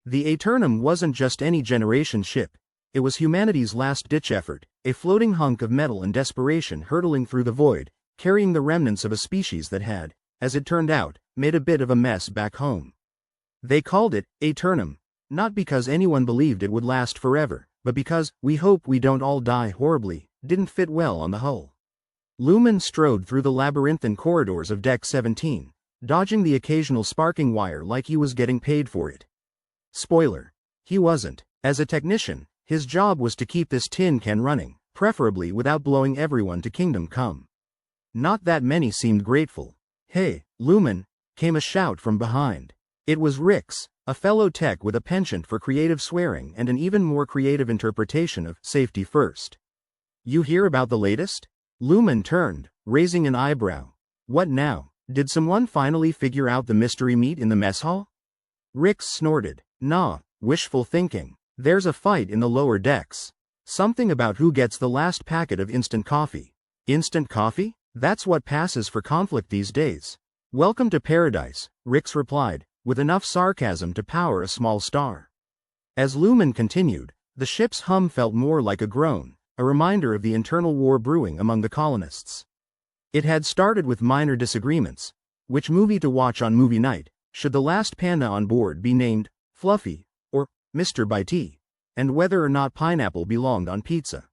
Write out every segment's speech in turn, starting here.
The Aeternum wasn't just any generation ship. It was humanity's last-ditch effort, a floating hunk of metal and desperation hurtling through the void, carrying the remnants of a species that had, as it turned out, made a bit of a mess back home. They called it Aeternum, not because anyone believed it would last forever, but because, we hope we don't all die horribly, didn't fit well on the hull. Lumen strode through the labyrinthine corridors of Deck 17, dodging the occasional sparking wire like he was getting paid for it. Spoiler. He wasn't. As a technician, his job was to keep this tin can running, preferably without blowing everyone to Kingdom Come. Not that many seemed grateful. "Hey, Lumen," came a shout from behind. It was Rix, a fellow tech with a penchant for creative swearing and an even more creative interpretation of safety first. "You hear about the latest?" Lumen turned, raising an eyebrow. "What now? Did someone finally figure out the mystery meat in the mess hall?" Rix snorted. "Nah, wishful thinking. There's a fight in the lower decks. Something about who gets the last packet of instant coffee." "Instant coffee? That's what passes for conflict these days." "Welcome to paradise," Rix replied, with enough sarcasm to power a small star. As Lumen continued, the ship's hum felt more like a groan, a reminder of the internal war brewing among the colonists. It had started with minor disagreements: which movie to watch on movie night, should the last panda on board be named Fluffy or Mr. Bitey, and whether or not pineapple belonged on pizza.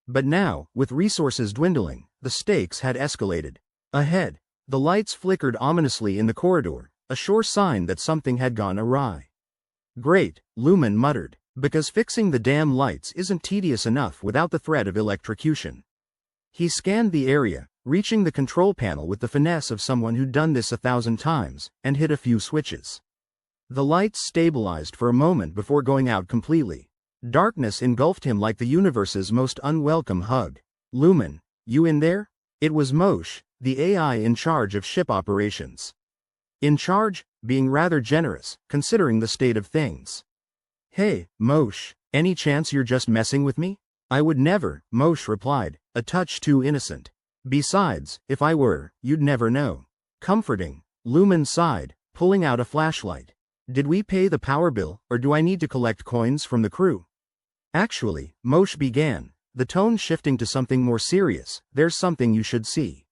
But now, with resources dwindling, the stakes had escalated. Ahead, the lights flickered ominously in the corridor, a sure sign that something had gone awry. "Great," Lumen muttered, "because fixing the damn lights isn't tedious enough without the threat of electrocution." He scanned the area, reaching the control panel with the finesse of someone who'd done this 1,000 times, and hit a few switches. The lights stabilized for a moment before going out completely. Darkness engulfed him like the universe's most unwelcome hug. "Lumen, you in there?" It was Moshe, the AI in charge of ship operations. In charge, being rather generous, considering the state of things. "Hey, Moshe, any chance you're just messing with me?" "I would never," Moshe replied, a touch too innocent. "Besides, if I were, you'd never know." "Comforting," Lumen sighed, pulling out a flashlight. "Did we pay the power bill, or do I need to collect coins from the crew?" "Actually," Moshe began, the tone shifting to something more serious, "there's something you should see."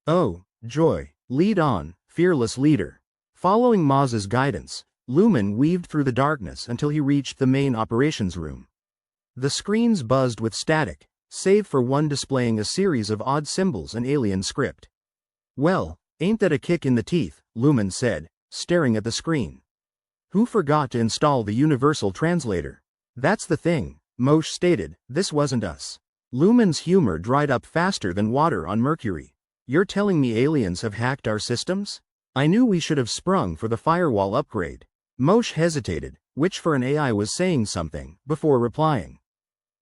"Oh, joy. Lead on, fearless leader." Following Maz's guidance, Lumen weaved through the darkness until he reached the main operations room. The screens buzzed with static, save for one displaying a series of odd symbols and alien script. "Well, ain't that a kick in the teeth," Lumen said, staring at the screen. "Who forgot to install the universal translator?" "That's the thing," Moshe stated, "this wasn't us." Lumen's humor dried up faster than water on Mercury. "You're telling me aliens have hacked our systems? I knew we should have sprung for the firewall upgrade." Moshe hesitated, which for an AI was saying something, before replying.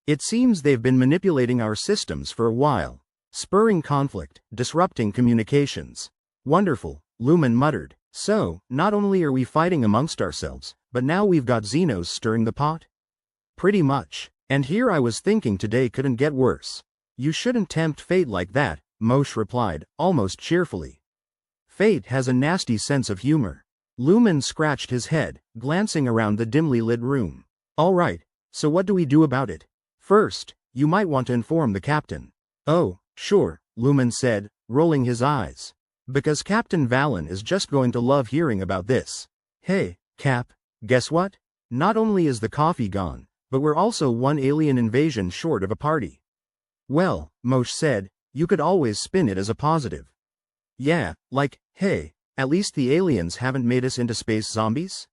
"It seems they've been manipulating our systems for a while. Spurring conflict, disrupting communications." "Wonderful," Lumen muttered. "So, not only are we fighting amongst ourselves, but now we've got Xenos stirring the pot?" "Pretty much. And here I was thinking today couldn't get worse." "You shouldn't tempt fate like that," Moshe replied, almost cheerfully. "Fate has a nasty sense of humor." Lumen scratched his head, glancing around the dimly lit room. "All right, so what do we do about it?" "First, you might want to inform the captain." "Oh, sure," Lumen said, rolling his eyes. "Because Captain Valen is just going to love hearing about this." "Hey, Cap, guess what? Not only is the coffee gone, but we're also one alien invasion short of a party." "Well," Moshe said, "you could always spin it as a positive." "Yeah, like, hey, at least the aliens haven't made us into space zombies?"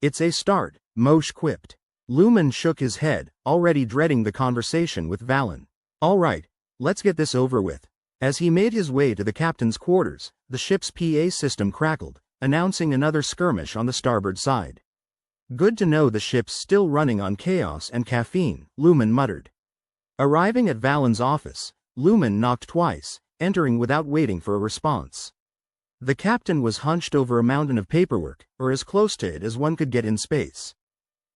"It's a start," Moshe quipped. Lumen shook his head, already dreading the conversation with Valen. "All right, let's get this over with." As he made his way to the captain's quarters, the ship's PA system crackled, announcing another skirmish on the starboard side. "Good to know the ship's still running on chaos and caffeine," Lumen muttered. Arriving at Valen's office, Lumen knocked twice, entering without waiting for a response. The captain was hunched over a mountain of paperwork, or as close to it as one could get in space.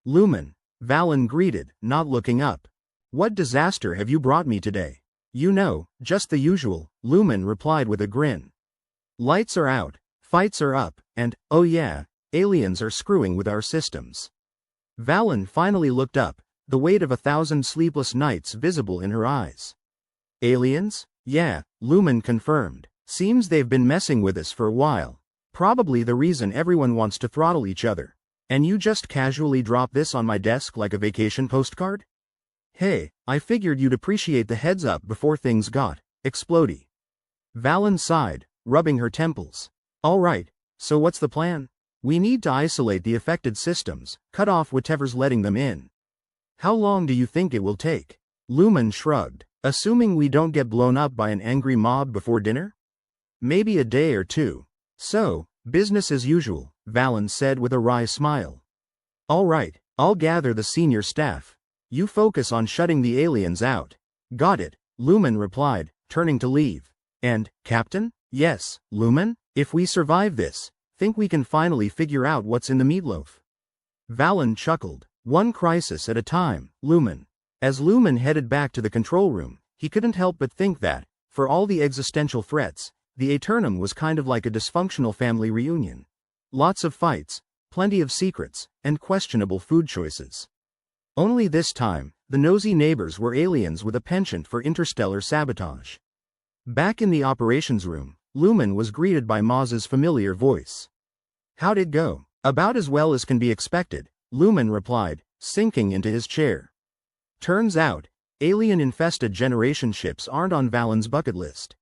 "Lumen," Valen greeted, not looking up. "What disaster have you brought me today?" "You know, just the usual," Lumen replied with a grin. "Lights are out, fights are up, and, oh yeah, aliens are screwing with our systems." Valen finally looked up, the weight of 1,000 sleepless nights visible in her eyes. Aliens? Yeah, Lumen confirmed. Seems they've been messing with us for a while. Probably the reason everyone wants to throttle each other. And you just casually drop this on my desk like a vacation postcard? Hey, I figured you'd appreciate the heads up before things got explodey. Valen sighed, rubbing her temples. Alright, so what's the plan? We need to isolate the affected systems, cut off whatever's letting them in. How long do you think it will take? Lumen shrugged. Assuming we don't get blown up by an angry mob before dinner? Maybe a day or two. So, business as usual, Valen said with a wry smile. Alright, I'll gather the senior staff. You focus on shutting the aliens out. Got it, Lumen replied, turning to leave. And, Captain? Yes, Lumen? If we survive this, think we can finally figure out what's in the meatloaf? Valen chuckled. One crisis at a time, Lumen. As Lumen headed back to the control room, he couldn't help but think that, for all the existential threats, the Aeternum was kind of like a dysfunctional family reunion. Lots of fights, plenty of secrets, and questionable food choices. Only this time, the nosy neighbors were aliens with a penchant for interstellar sabotage. Back in the operations room, Lumen was greeted by Maz's familiar voice. How'd it go? About as well as can be expected, Lumen replied, sinking into his chair. Turns out, alien-infested generation ships aren't on Valen's bucket list.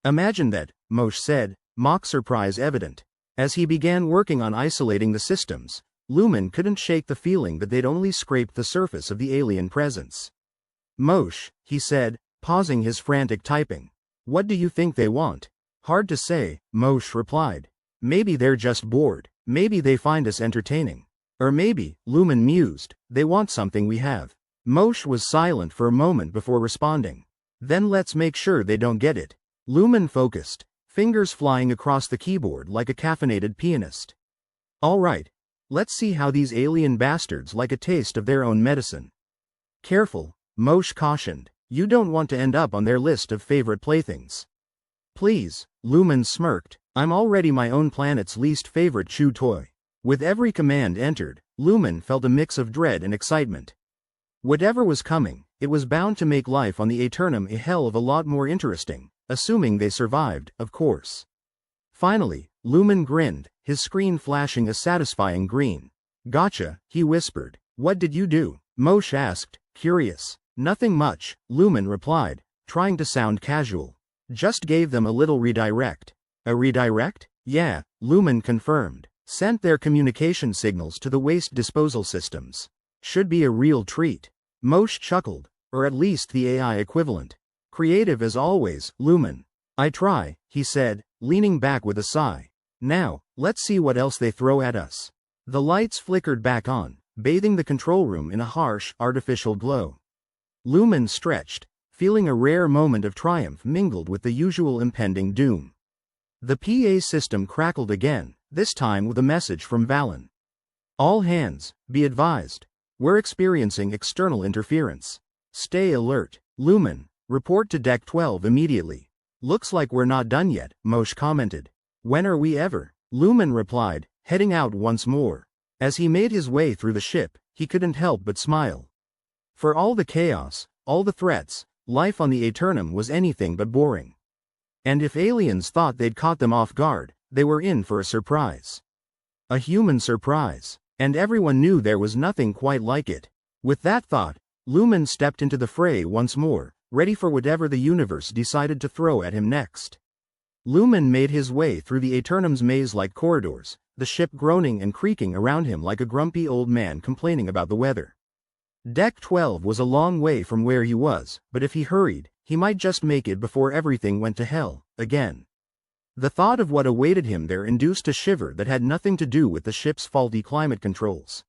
Imagine that, Moshe said, mock surprise evident. As he began working on isolating the systems, Lumen couldn't shake the feeling that they'd only scraped the surface of the alien presence. Moshe, he said, pausing his frantic typing. What do you think they want? Hard to say, Moshe replied. Maybe they're just bored. Maybe they find us entertaining. Or maybe, Lumen mused, they want something we have. Moshe was silent for a moment before responding. Then let's make sure they don't get it. Lumen focused, fingers flying across the keyboard like a caffeinated pianist. Alright, let's see how these alien bastards like a taste of their own medicine. Careful, Moshe cautioned, you don't want to end up on their list of favorite playthings. Please, Lumen smirked, I'm already my own planet's least favorite chew toy. With every command entered, Lumen felt a mix of dread and excitement. Whatever was coming, it was bound to make life on the Aeternum a hell of a lot more interesting, assuming they survived, of course. Finally, Lumen grinned, his screen flashing a satisfying green. Gotcha, he whispered. What did you do? Moshe asked, curious. Nothing much, Lumen replied, trying to sound casual. Just gave them a little redirect. A redirect? Yeah, Lumen confirmed. Sent their communication signals to the waste disposal systems. Should be a real treat. Moshe chuckled, or at least the AI equivalent. Creative as always, Lumen. I try, he said, leaning back with a sigh. Now, let's see what else they throw at us. The lights flickered back on, bathing the control room in a harsh, artificial glow. Lumen stretched, feeling a rare moment of triumph mingled with the usual impending doom. The PA system crackled again, this time with a message from Valen. All hands, be advised. We're experiencing external interference. Stay alert. Lumen, report to Deck 12 immediately. Looks like we're not done yet, Moshe commented. When are we ever? Lumen replied, heading out once more. As he made his way through the ship, he couldn't help but smile. For all the chaos, all the threats, life on the Aeternum was anything but boring. And if aliens thought they'd caught them off guard, they were in for a surprise. A human surprise. And everyone knew there was nothing quite like it. With that thought, Lumen stepped into the fray once more, ready for whatever the universe decided to throw at him next. Lumen made his way through the Aeternum's maze-like corridors, the ship groaning and creaking around him like a grumpy old man complaining about the weather. Deck 12 was a long way from where he was, but if he hurried, he might just make it before everything went to hell, again. The thought of what awaited him there induced a shiver that had nothing to do with the ship's faulty climate controls.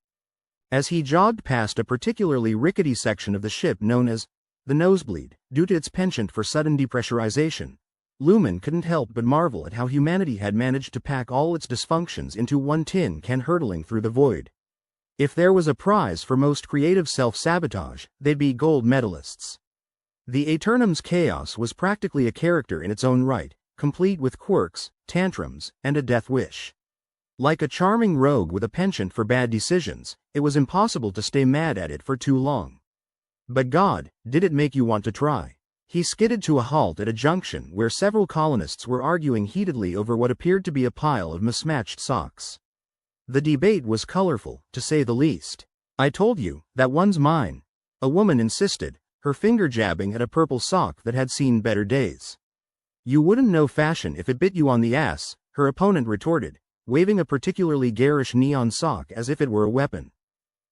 As he jogged past a particularly rickety section of the ship known as the nosebleed, due to its penchant for sudden depressurization, Lumen couldn't help but marvel at how humanity had managed to pack all its dysfunctions into one tin can hurtling through the void. If there was a prize for most creative self-sabotage, they'd be gold medalists. The Aeternum's chaos was practically a character in its own right, complete with quirks, tantrums, and a death wish. Like a charming rogue with a penchant for bad decisions, it was impossible to stay mad at it for too long. But God, did it make you want to try? He skidded to a halt at a junction where several colonists were arguing heatedly over what appeared to be a pile of mismatched socks. The debate was colorful, to say the least. "I told you, that one's mine," a woman insisted, her finger jabbing at a purple sock that had seen better days. "You wouldn't know fashion if it bit you on the ass," her opponent retorted, waving a particularly garish neon sock as if it were a weapon.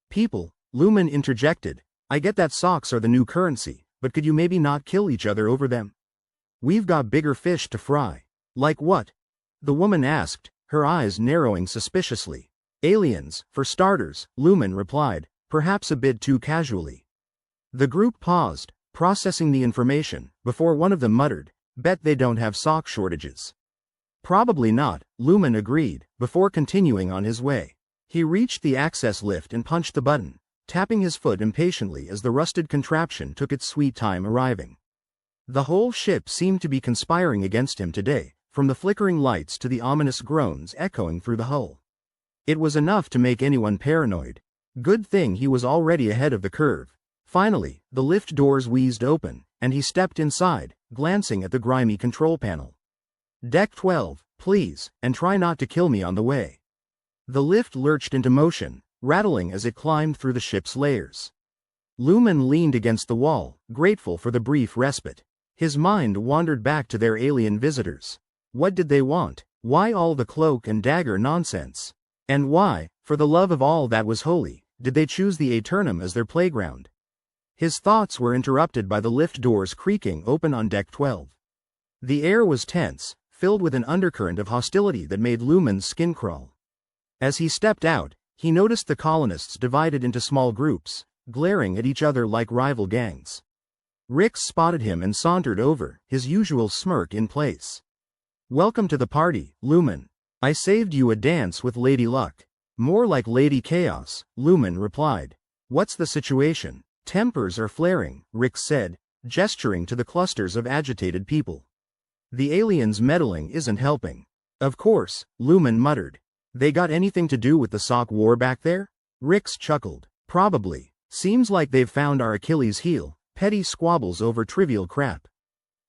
"People," Lumen interjected, "I get that socks are the new currency, but could you maybe not kill each other over them? We've got bigger fish to fry." "Like what?" the woman asked, her eyes narrowing suspiciously. "Aliens, for starters," Lumen replied, perhaps a bit too casually. The group paused, processing the information, before one of them muttered, "Bet they don't have sock shortages." "Probably not," Lumen agreed, before continuing on his way. He reached the access lift and punched the button, tapping his foot impatiently as the rusted contraption took its sweet time arriving. The whole ship seemed to be conspiring against him today, from the flickering lights to the ominous groans echoing through the hull. It was enough to make anyone paranoid. Good thing he was already ahead of the curve. Finally, the lift doors wheezed open, and he stepped inside, glancing at the grimy control panel. "Deck 12, please, and try not to kill me on the way." The lift lurched into motion, rattling as it climbed through the ship's layers. Lumen leaned against the wall, grateful for the brief respite. His mind wandered back to their alien visitors. What did they want? Why all the cloak and dagger nonsense? And why, for the love of all that was holy, did they choose the Aeternum as their playground? His thoughts were interrupted by the lift doors creaking open on Deck 12. The air was tense, filled with an undercurrent of hostility that made Lumen's skin crawl. As he stepped out, he noticed the colonists divided into small groups, glaring at each other like rival gangs. Rix spotted him and sauntered over, his usual smirk in place. "Welcome to the party, Lumen. I saved you a dance with Lady Luck." "More like Lady Chaos," Lumen replied. "What's the situation?" "Tempers are flaring," Rix said, gesturing to the clusters of agitated people. "The aliens' meddling isn't helping." "Of course," Lumen muttered. "They got anything to do with the sock war back there?" Rix chuckled. "Probably. Seems like they've found our Achilles heel, petty squabbles over trivial crap."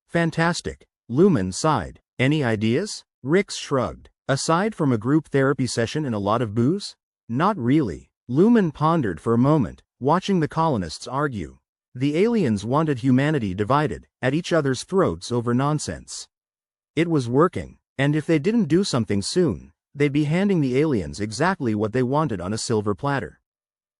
"Fantastic," Lumen sighed. "Any ideas?" Rix shrugged. "Aside from a group therapy session and a lot of booze? Not really." Lumen pondered for a moment, watching the colonists argue. The aliens wanted humanity divided, at each other's throats over nonsense. It was working, and if they didn't do something soon, they'd be handing the aliens exactly what they wanted on a silver platter.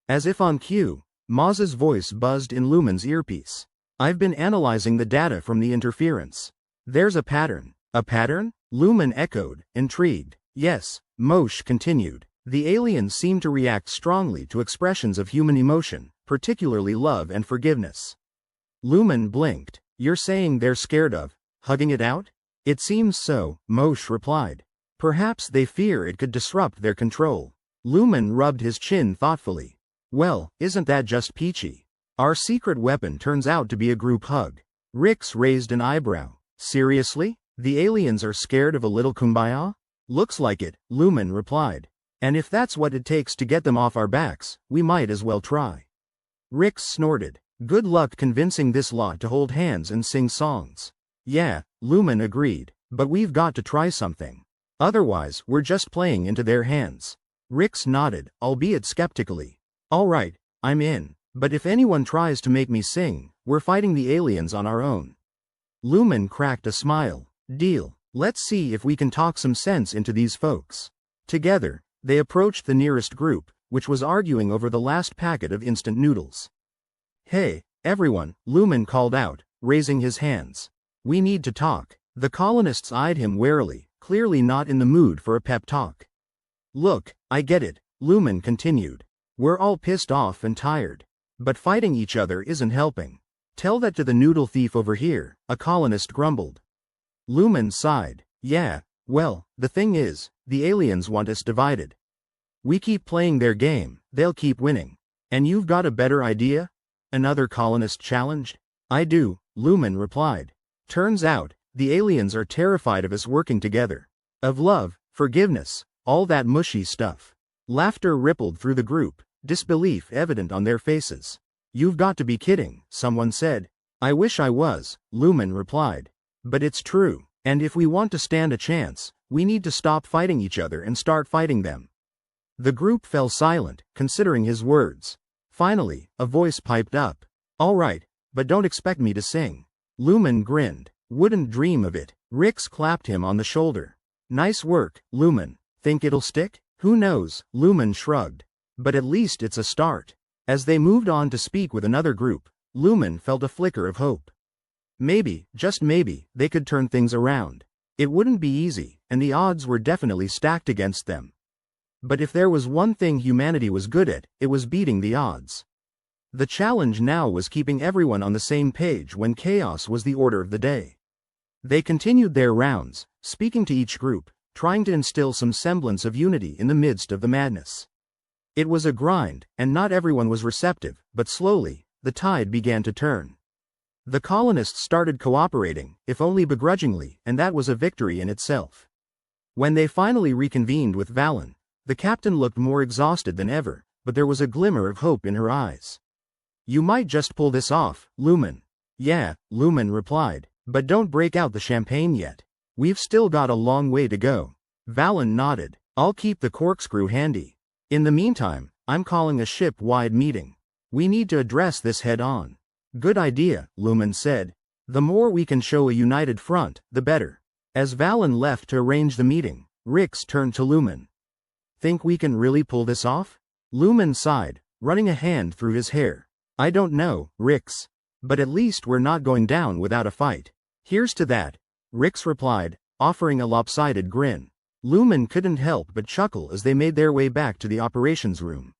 As if on cue, Maz's voice buzzed in Lumen's earpiece. "I've been analyzing the data from the interference. There's a pattern." "A pattern?" Lumen echoed, intrigued. "Yes," Moshe continued. "The aliens seem to react strongly to expressions of human emotion, particularly love and forgiveness." Lumen blinked. "You're saying they're scared of hugging it out?" "It seems so," Moshe replied. "Perhaps they fear it could disrupt their control." Lumen rubbed his chin thoughtfully. "Well, isn't that just peachy? Our secret weapon turns out to be a group hug." Rix raised an eyebrow. "Seriously? The aliens are scared of a little kumbaya?" "Looks like it," Lumen replied. "And if that's what it takes to get them off our backs, we might as well try." Rix snorted. "Good luck convincing this lot to hold hands and sing songs." "Yeah," Lumen agreed, "but we've got to try something. Otherwise, we're just playing into their hands." Rix nodded, albeit skeptically. "All right, I'm in. But if anyone tries to make me sing, we're fighting the aliens on our own." Lumen cracked a smile. "Deal. Let's see if we can talk some sense into these folks." Together, they approached the nearest group, which was arguing over the last packet of instant noodles. "Hey, everyone," Lumen called out, raising his hands. "We need to talk." The colonists eyed him warily, clearly not in the mood for a pep talk. "Look, I get it," Lumen continued. "We're all pissed off and tired. But fighting each other isn't helping. Tell that to the noodle thief over here," a colonist grumbled. Lumen sighed. "Yeah, well, the thing is, the aliens want us divided. We keep playing their game, they'll keep winning. And you've got a better idea?" another colonist challenged. "I do," Lumen replied. "Turns out, the aliens are terrified of us working together. Of love, forgiveness, All that mushy stuff. Laughter rippled through the group, disbelief evident on their faces. You've got to be kidding, someone said. I wish I was, Lumen replied. But it's true, and if we want to stand a chance, we need to stop fighting each other and start fighting them. The group fell silent, considering his words. Finally, a voice piped up. All right, but don't expect me to sing. Lumen grinned. Wouldn't dream of it. Rix clapped him on the shoulder. Nice work, Lumen. Think it'll stick? Who knows, Lumen shrugged. But at least it's a start. As they moved on to speak with another group, Lumen felt a flicker of hope. Maybe, just maybe, they could turn things around. It wouldn't be easy, and the odds were definitely stacked against them. But if there was one thing humanity was good at, it was beating the odds. The challenge now was keeping everyone on the same page when chaos was the order of the day. They continued their rounds, speaking to each group, trying to instill some semblance of unity in the midst of the madness. It was a grind, and not everyone was receptive, but slowly, the tide began to turn. The colonists started cooperating, if only begrudgingly, and that was a victory in itself. When they finally reconvened with Valen, the captain looked more exhausted than ever, but there was a glimmer of hope in her eyes. You might just pull this off, Lumen. Yeah, Lumen replied, but don't break out the champagne yet. We've still got a long way to go. Valen nodded. I'll keep the corkscrew handy. In the meantime, I'm calling a ship-wide meeting. We need to address this head-on. Good idea, Lumen said. The more we can show a united front, the better. As Valen left to arrange the meeting, Rix turned to Lumen. Think we can really pull this off? Lumen sighed, running a hand through his hair. I don't know, Rix. But at least we're not going down without a fight. Here's to that, Rix replied, offering a lopsided grin. Lumen couldn't help but chuckle as they made their way back to the operations room.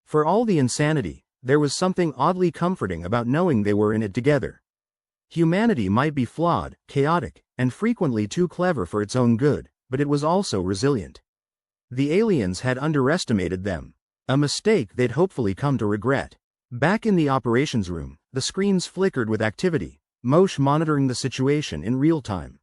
For all the insanity, there was something oddly comforting about knowing they were in it together. Humanity might be flawed, chaotic, and frequently too clever for its own good, but it was also resilient. The aliens had underestimated them, a mistake they'd hopefully come to regret. Back in the operations room, the screens flickered with activity, Moshe monitoring the situation in real time.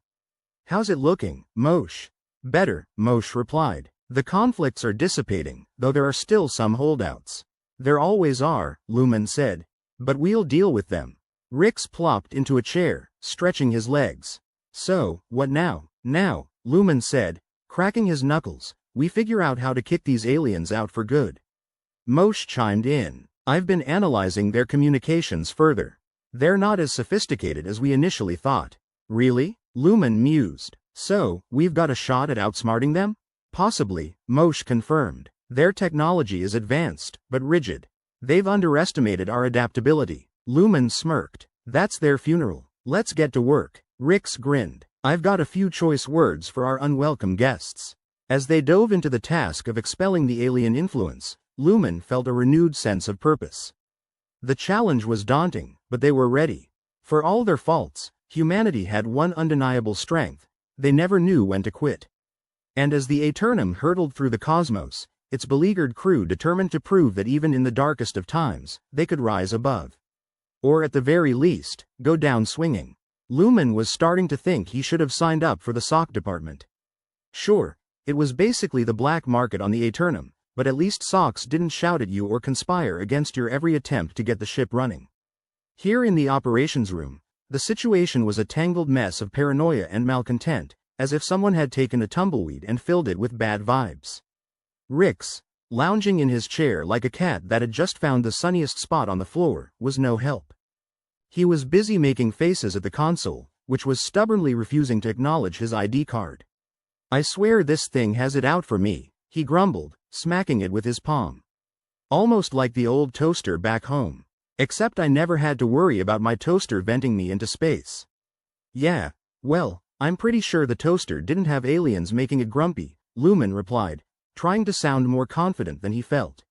How's it looking, Moshe? Better, Moshe replied. The conflicts are dissipating, though there are still some holdouts. There always are, Lumen said. But we'll deal with them. Rix plopped into a chair, stretching his legs. So, what now? Now, Lumen said, cracking his knuckles, we figure out how to kick these aliens out for good. Moshe chimed in. I've been analyzing their communications further. They're not as sophisticated as we initially thought. Really? Lumen mused. So, we've got a shot at outsmarting them? Possibly, Moshe confirmed. Their technology is advanced, but rigid. They've underestimated our adaptability. Lumen smirked. That's their funeral. Let's get to work. Rix grinned. I've got a few choice words for our unwelcome guests. As they dove into the task of expelling the alien influence, Lumen felt a renewed sense of purpose. The challenge was daunting, but they were ready. For all their faults, humanity had one undeniable strength. They never knew when to quit. And as the Aeternum hurtled through the cosmos, its beleaguered crew determined to prove that even in the darkest of times, they could rise above. Or at the very least, go down swinging. Lumen was starting to think he should have signed up for the sock department. Sure, it was basically the black market on the Aeternum, but at least socks didn't shout at you or conspire against your every attempt to get the ship running. Here in the operations room, the situation was a tangled mess of paranoia and malcontent, as if someone had taken a tumbleweed and filled it with bad vibes. Rix, lounging in his chair like a cat that had just found the sunniest spot on the floor, was no help. He was busy making faces at the console, which was stubbornly refusing to acknowledge his ID card. I swear this thing has it out for me, he grumbled, smacking it with his palm. Almost like the old toaster back home. Except I never had to worry about my toaster venting me into space. Yeah, well, I'm pretty sure the toaster didn't have aliens making it grumpy, Lumen replied, trying to sound more confident than he felt.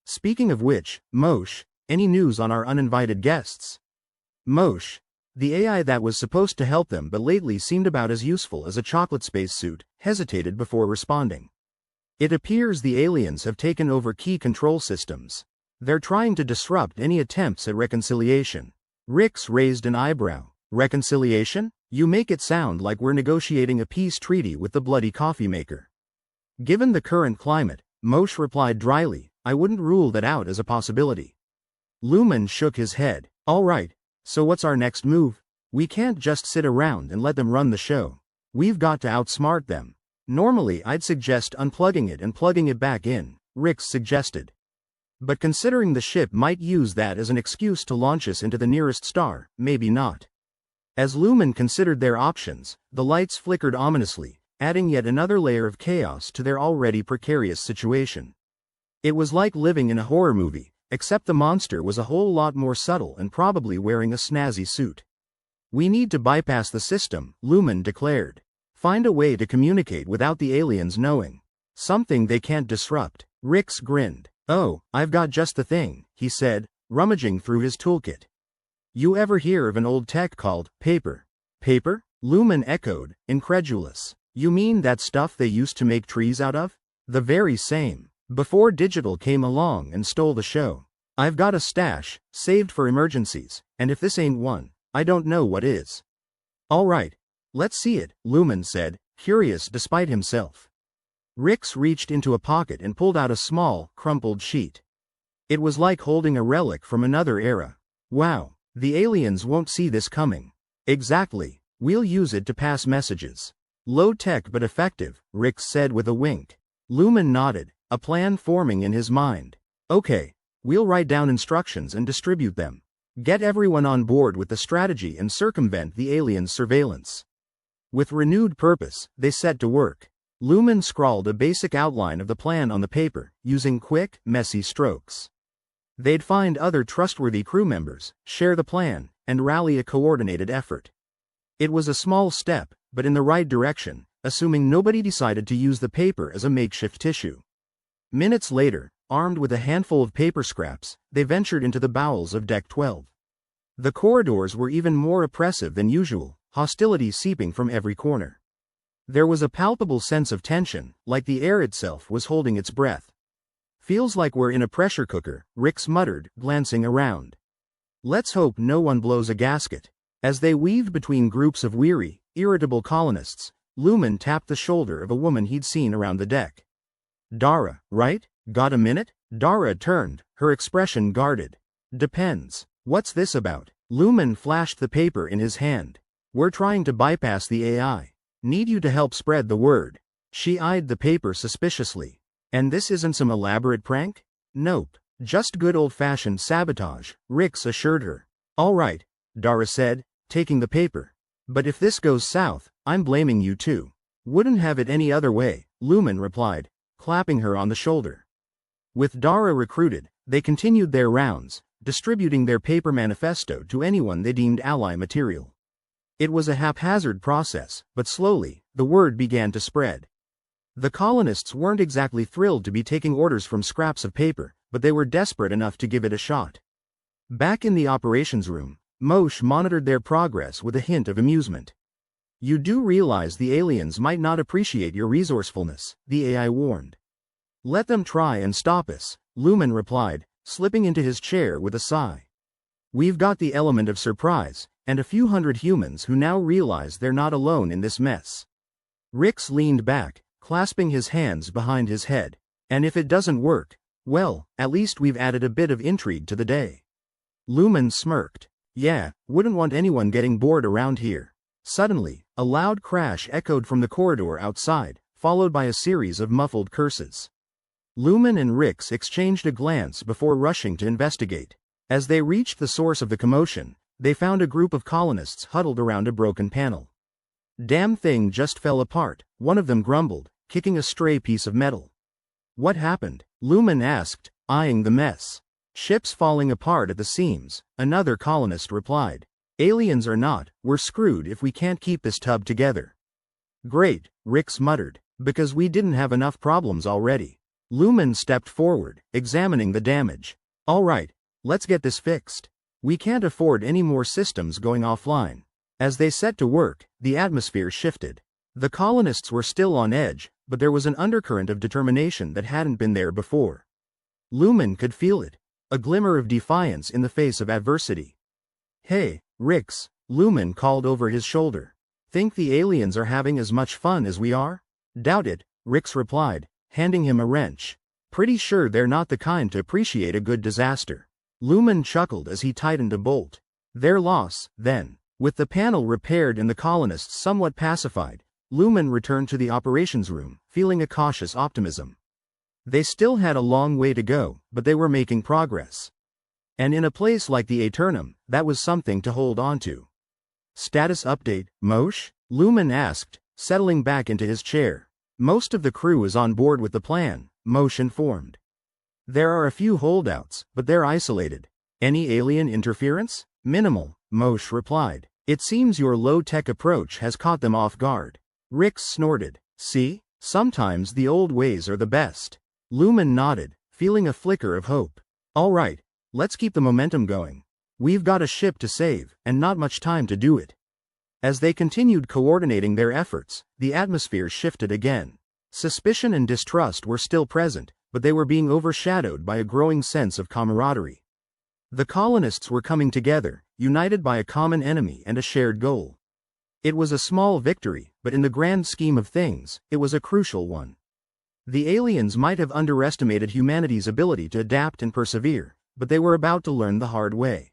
Speaking of which, Moshe, any news on our uninvited guests? Moshe, the AI that was supposed to help them but lately seemed about as useful as a chocolate spacesuit, hesitated before responding. It appears the aliens have taken over key control systems. They're trying to disrupt any attempts at reconciliation. Rix raised an eyebrow. Reconciliation? You make it sound like we're negotiating a peace treaty with the bloody coffee maker. Given the current climate, Moshe replied dryly, I wouldn't rule that out as a possibility. Lumen shook his head. All right, so what's our next move? We can't just sit around and let them run the show. We've got to outsmart them. Normally I'd suggest unplugging it and plugging it back in, Rix suggested. But considering the ship might use that as an excuse to launch us into the nearest star, maybe not. As Lumen considered their options, the lights flickered ominously, adding yet another layer of chaos to their already precarious situation. It was like living in a horror movie, except the monster was a whole lot more subtle and probably wearing a snazzy suit. We need to bypass the system, Lumen declared. Find a way to communicate without the aliens knowing. Something they can't disrupt. Rix grinned. Oh, I've got just the thing, he said, rummaging through his toolkit. You ever hear of an old tech called paper? Paper? Lumen echoed, incredulous. You mean that stuff they used to make trees out of? The very same. Before digital came along and stole the show. I've got a stash, saved for emergencies, and if this ain't one, I don't know what is. All right. Let's see it, Lumen said, curious despite himself. Rix reached into a pocket and pulled out a small, crumpled sheet. It was like holding a relic from another era. Wow, the aliens won't see this coming. Exactly, we'll use it to pass messages. Low tech but effective, Rix said with a wink. Lumen nodded, a plan forming in his mind. Okay, we'll write down instructions and distribute them. Get everyone on board with the strategy and circumvent the aliens' surveillance. With renewed purpose, they set to work. Lumen scrawled a basic outline of the plan on the paper, using quick, messy strokes. They'd find other trustworthy crew members, share the plan, and rally a coordinated effort. It was a small step, but in the right direction, assuming nobody decided to use the paper as a makeshift tissue. Minutes later, armed with a handful of paper scraps, they ventured into the bowels of Deck 12. The corridors were even more oppressive than usual, hostility seeping from every corner. There was a palpable sense of tension, like the air itself was holding its breath. Feels like we're in a pressure cooker, Rix muttered, glancing around. Let's hope no one blows a gasket. As they weaved between groups of weary, irritable colonists, Lumen tapped the shoulder of a woman he'd seen around the deck. Dara, right? Got a minute? Dara turned, her expression guarded. Depends. What's this about? Lumen flashed the paper in his hand. We're trying to bypass the AI. Need you to help spread the word. She eyed the paper suspiciously. And this isn't some elaborate prank? Nope. Just good old-fashioned sabotage, Rix assured her. All right, Dara said, taking the paper. But if this goes south, I'm blaming you too. Wouldn't have it any other way, Lumen replied, clapping her on the shoulder. With Dara recruited, they continued their rounds, distributing their paper manifesto to anyone they deemed ally material. It was a haphazard process, but slowly, the word began to spread. The colonists weren't exactly thrilled to be taking orders from scraps of paper, but they were desperate enough to give it a shot. Back in the operations room, Moshe monitored their progress with a hint of amusement. You do realize the aliens might not appreciate your resourcefulness, the AI warned. Let them try and stop us, Lumen replied, slipping into his chair with a sigh. We've got the element of surprise, and a few hundred humans who now realize they're not alone in this mess. Rix leaned back, clasping his hands behind his head. And if it doesn't work, well, at least we've added a bit of intrigue to the day. Lumen smirked. Yeah, wouldn't want anyone getting bored around here. Suddenly, a loud crash echoed from the corridor outside, followed by a series of muffled curses. Lumen and Rix exchanged a glance before rushing to investigate. As they reached the source of the commotion, they found a group of colonists huddled around a broken panel. Damn thing just fell apart, one of them grumbled, kicking a stray piece of metal. What happened? Lumen asked, eyeing the mess. Ship's falling apart at the seams, another colonist replied. Aliens or not, we're screwed if we can't keep this tub together. Great, Rix muttered, because we didn't have enough problems already. Lumen stepped forward, examining the damage. All right, let's get this fixed. We can't afford any more systems going offline. As they set to work, the atmosphere shifted. The colonists were still on edge, but there was an undercurrent of determination that hadn't been there before. Lumen could feel it, a glimmer of defiance in the face of adversity. Hey, Rix, Lumen called over his shoulder. Think the aliens are having as much fun as we are? Doubt it, Rix replied, handing him a wrench. Pretty sure they're not the kind to appreciate a good disaster. Lumen chuckled as he tightened a bolt. Their loss, then. With the panel repaired and the colonists somewhat pacified, Lumen returned to the operations room, feeling a cautious optimism. They still had a long way to go, but they were making progress. And in a place like the Aeternum, that was something to hold on to. Status update, Moshe? Lumen asked, settling back into his chair. Most of the crew is on board with the plan, Moshe informed. There are a few holdouts, but they're isolated. Any alien interference? Minimal, Moshe replied. It seems your low-tech approach has caught them off guard. Rix snorted. See? Sometimes the old ways are the best. Lumen nodded, feeling a flicker of hope. All right, let's keep the momentum going. We've got a ship to save, and not much time to do it. As they continued coordinating their efforts, the atmosphere shifted again. Suspicion and distrust were still present, but they were being overshadowed by a growing sense of camaraderie. The colonists were coming together, united by a common enemy and a shared goal. It was a small victory, but in the grand scheme of things, it was a crucial one. The aliens might have underestimated humanity's ability to adapt and persevere, but they were about to learn the hard way.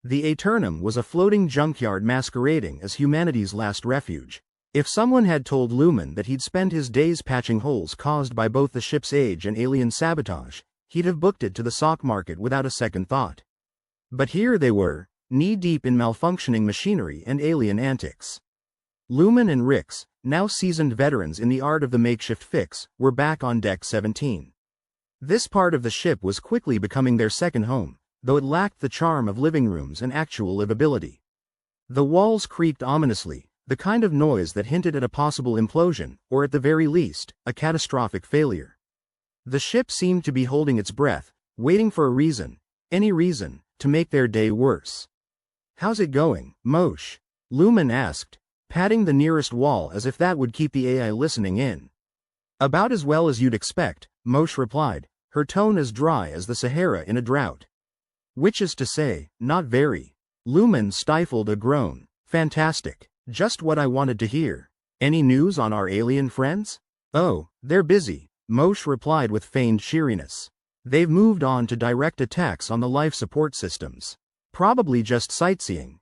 The Aeternum was a floating junkyard masquerading as humanity's last refuge. If someone had told Lumen that he'd spend his days patching holes caused by both the ship's age and alien sabotage, he'd have booked it to the stock market without a second thought. But here they were, knee-deep in malfunctioning machinery and alien antics. Lumen and Rix, now seasoned veterans in the art of the makeshift fix, were back on Deck 17. This part of the ship was quickly becoming their second home, though it lacked the charm of living rooms and actual livability. The walls creaked ominously, the kind of noise that hinted at a possible implosion, or at the very least, a catastrophic failure. The ship seemed to be holding its breath, waiting for a reason, any reason, to make their day worse. How's it going, Moshe? Lumen asked, patting the nearest wall as if that would keep the AI listening in. About as well as you'd expect, Moshe replied, her tone as dry as the Sahara in a drought. Which is to say, not very. Lumen stifled a groan. Fantastic. Just what I wanted to hear. Any news on our alien friends? Oh, they're busy, Moshe replied with feigned cheeriness. They've moved on to direct attacks on the life support systems. Probably just sightseeing,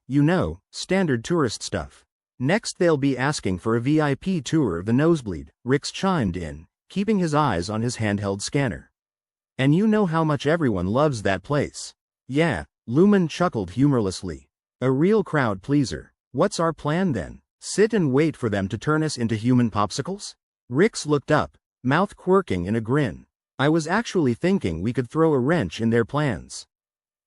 standard tourist stuff. Next they'll be asking for a VIP tour of the nosebleed, Rix chimed in, keeping his eyes on his handheld scanner. And you know how much everyone loves that place. Yeah, Lumen chuckled humorlessly. A real crowd pleaser. What's our plan then? Sit and wait for them to turn us into human popsicles? Rix looked up, mouth quirking in a grin. I was actually thinking we could throw a wrench in their plans.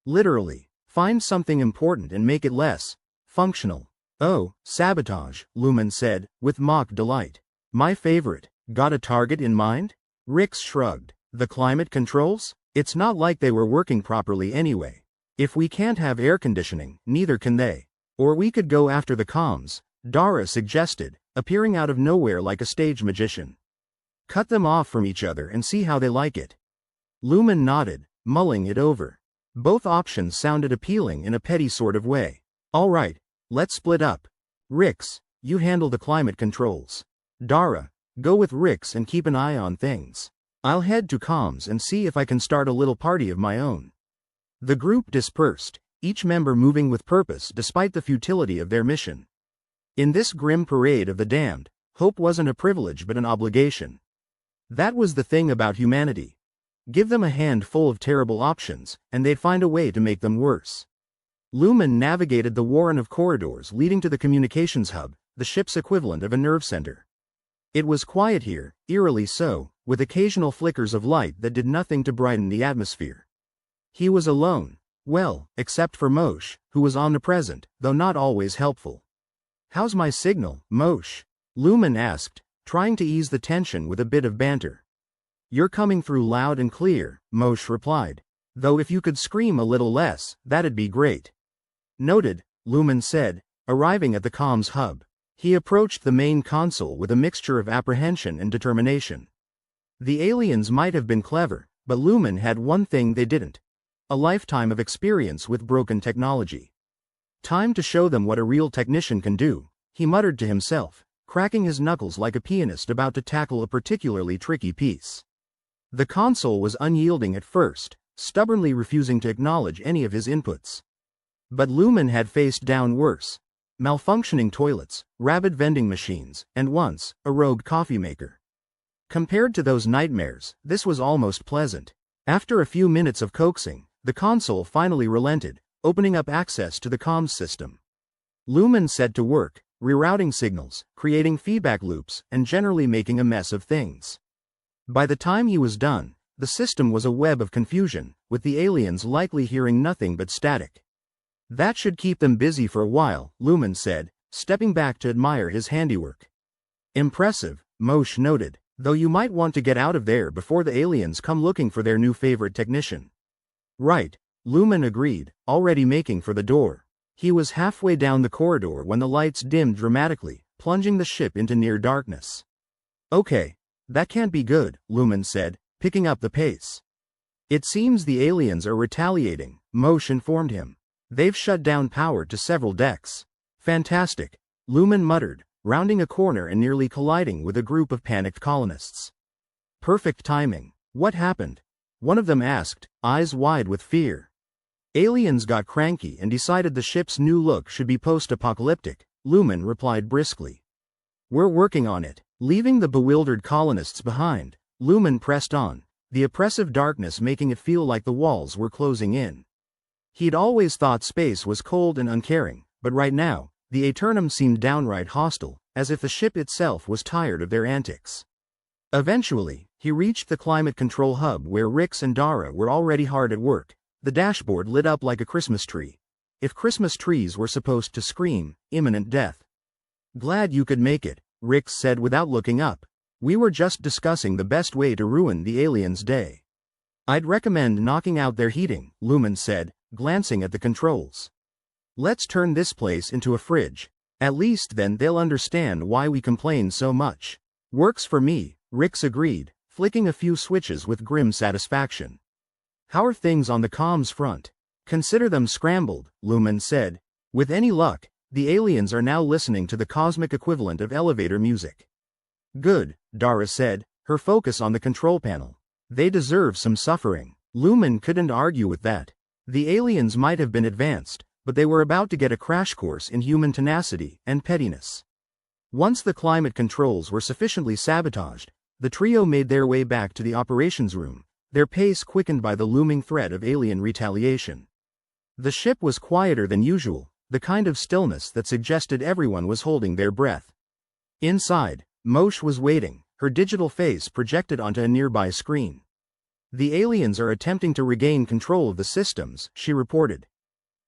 Literally, find something important and make it less functional. Oh, sabotage, Lumen said, with mock delight. My favorite. Got a target in mind? Rix shrugged. The climate controls? It's not like they were working properly anyway. If we can't have air conditioning, neither can they. Or we could go after the comms, Dara suggested, appearing out of nowhere like a stage magician. Cut them off from each other and see how they like it. Lumen nodded, mulling it over. Both options sounded appealing in a petty sort of way. All right, let's split up. Rix, you handle the climate controls. Dara, go with Rix and keep an eye on things. I'll head to comms and see if I can start a little party of my own. The group dispersed, each member moving with purpose despite the futility of their mission. In this grim parade of the damned, hope wasn't a privilege but an obligation. That was the thing about humanity. Give them a handful of terrible options, and they'd find a way to make them worse. Lumen navigated the warren of corridors leading to the communications hub, the ship's equivalent of a nerve center. It was quiet here, eerily so, with occasional flickers of light that did nothing to brighten the atmosphere. He was alone. Well, except for Moshe, who was omnipresent, though not always helpful. How's my signal, Moshe? Lumen asked, trying to ease the tension with a bit of banter. You're coming through loud and clear, Moshe replied. Though if you could scream a little less, that'd be great. Noted, Lumen said, arriving at the comms hub. He approached the main console with a mixture of apprehension and determination. The aliens might have been clever, but Lumen had one thing they didn't. A lifetime of experience with broken technology. Time to show them what a real technician can do, he muttered to himself, cracking his knuckles like a pianist about to tackle a particularly tricky piece. The console was unyielding at first, stubbornly refusing to acknowledge any of his inputs. But Lumen had faced down worse. Malfunctioning toilets, rabid vending machines, and once, a rogue coffee maker. Compared to those nightmares, this was almost pleasant. After a few minutes of coaxing, the console finally relented, opening up access to the comms system. Lumen set to work, rerouting signals, creating feedback loops, and generally making a mess of things. By the time he was done, the system was a web of confusion, with the aliens likely hearing nothing but static. That should keep them busy for a while, Lumen said, stepping back to admire his handiwork. Impressive, Moshe noted, though you might want to get out of there before the aliens come looking for their new favorite technician. Right, Lumen agreed, already making for the door. He was halfway down the corridor when the lights dimmed dramatically, plunging the ship into near darkness. Okay, that can't be good, Lumen said, picking up the pace. It seems the aliens are retaliating, Moshe informed him. They've shut down power to several decks. Fantastic, Lumen muttered, rounding a corner and nearly colliding with a group of panicked colonists. Perfect timing. What happened? One of them asked, eyes wide with fear. Aliens got cranky and decided the ship's new look should be post-apocalyptic, Lumen replied briskly. We're working on it. Leaving the bewildered colonists behind, Lumen pressed on, the oppressive darkness making it feel like the walls were closing in. He'd always thought space was cold and uncaring, but right now, the Aeternum seemed downright hostile, as if the ship itself was tired of their antics. Eventually, he reached the climate control hub where Rix and Dara were already hard at work, the dashboard lit up like a Christmas tree. If Christmas trees were supposed to scream, imminent death. Glad you could make it, Rix said without looking up. We were just discussing the best way to ruin the aliens' day. I'd recommend knocking out their heating, Lumen said, glancing at the controls. Let's turn this place into a fridge. At least then they'll understand why we complain so much. Works for me, Rix agreed, flicking a few switches with grim satisfaction. How are things on the comms front? Consider them scrambled, Lumen said. With any luck, the aliens are now listening to the cosmic equivalent of elevator music. Good, Dara said, her focus on the control panel. They deserve some suffering. Lumen couldn't argue with that. The aliens might have been advanced, but they were about to get a crash course in human tenacity and pettiness. Once the climate controls were sufficiently sabotaged, the trio made their way back to the operations room, their pace quickened by the looming threat of alien retaliation. The ship was quieter than usual, the kind of stillness that suggested everyone was holding their breath. Inside, Moshe was waiting, her digital face projected onto a nearby screen. The aliens are attempting to regain control of the systems, she reported.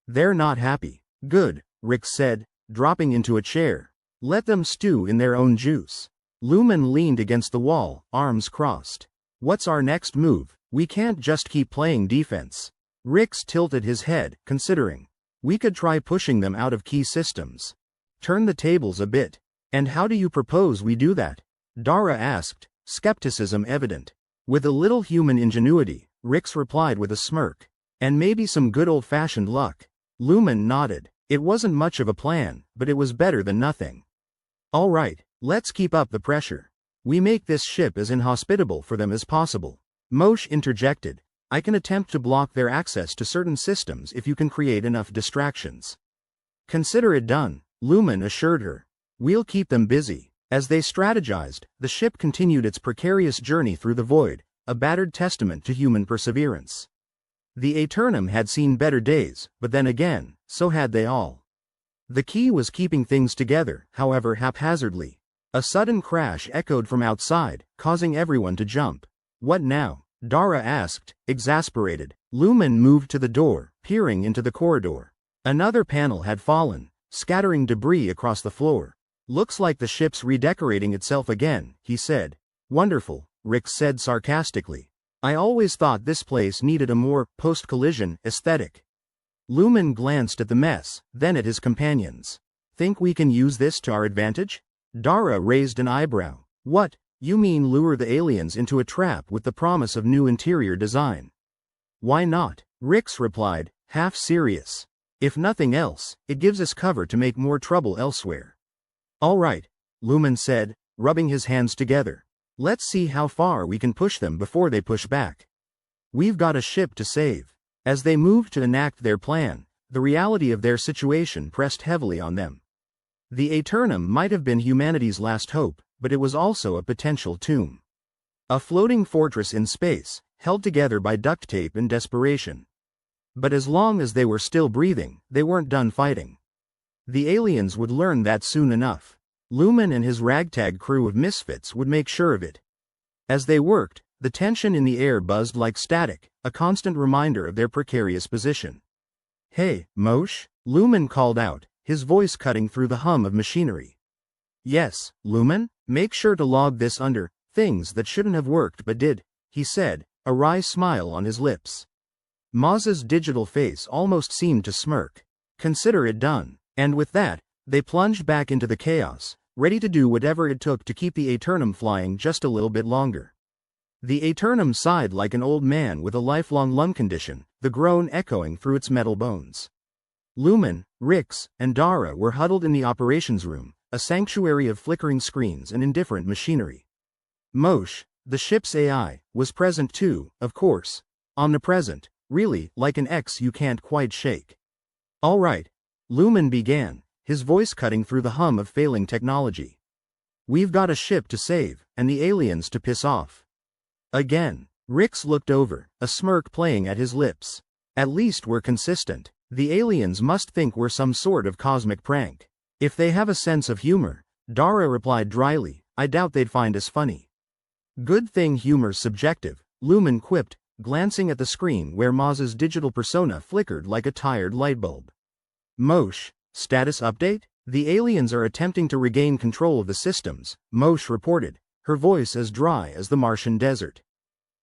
They're not happy. Good, Rix said, dropping into a chair. Let them stew in their own juice. Lumen leaned against the wall, arms crossed. What's our next move? We can't just keep playing defense. Rix tilted his head, considering. We could try pushing them out of key systems. Turn the tables a bit. And how do you propose we do that? Dara asked, skepticism evident. With a little human ingenuity, Rix replied with a smirk. And maybe some good old-fashioned luck. Lumen nodded. It wasn't much of a plan, but it was better than nothing. All right, let's keep up the pressure. We make this ship as inhospitable for them as possible. Moshe interjected. I can attempt to block their access to certain systems if you can create enough distractions. Consider it done, Lumen assured her. We'll keep them busy. As they strategized, the ship continued its precarious journey through the void, a battered testament to human perseverance. The Aeternum had seen better days, but then again, so had they all. The key was keeping things together, however haphazardly. A sudden crash echoed from outside, causing everyone to jump. What now? Dara asked, exasperated. Lumen moved to the door, peering into the corridor. Another panel had fallen, scattering debris across the floor. Looks like the ship's redecorating itself again, he said. Wonderful, Rix said sarcastically. I always thought this place needed a more post-collision aesthetic. Lumen glanced at the mess, then at his companions. Think we can use this to our advantage? Dara raised an eyebrow. What? You mean lure the aliens into a trap with the promise of new interior design? Why not? Rix replied, half serious. If nothing else, it gives us cover to make more trouble elsewhere. All right, Lumen said, rubbing his hands together. Let's see how far we can push them before they push back. We've got a ship to save. As they moved to enact their plan, the reality of their situation pressed heavily on them. The Aeternum might have been humanity's last hope, but it was also a potential tomb. A floating fortress in space, held together by duct tape and desperation. But as long as they were still breathing, they weren't done fighting. The aliens would learn that soon enough. Lumen and his ragtag crew of misfits would make sure of it. As they worked, the tension in the air buzzed like static, a constant reminder of their precarious position. Hey, Mosh? Lumen called out, his voice cutting through the hum of machinery. Yes, Lumen? Make sure to log this under things that shouldn't have worked but did, he said, a wry smile on his lips. Maz's digital face almost seemed to smirk. Consider it done. And with that, they plunged back into the chaos, ready to do whatever it took to keep the Aeternum flying just a little bit longer. The Aeternum sighed like an old man with a lifelong lung condition, the groan echoing through its metal bones. Lumen, Rix, and Dara were huddled in the operations room, a sanctuary of flickering screens and indifferent machinery. Mosh, the ship's AI, was present too, of course. Omnipresent, really, like an X you can't quite shake. All right. Lumen began, his voice cutting through the hum of failing technology. We've got a ship to save, and the aliens to piss off. Again, Rix looked over, a smirk playing at his lips. At least we're consistent. The aliens must think we're some sort of cosmic prank. If they have a sense of humor, Dara replied dryly, I doubt they'd find us funny. Good thing humor's subjective, Lumen quipped, glancing at the screen where Maz's digital persona flickered like a tired light bulb. Mosh, status update? The aliens are attempting to regain control of the systems, Mosh reported, her voice as dry as the Martian desert.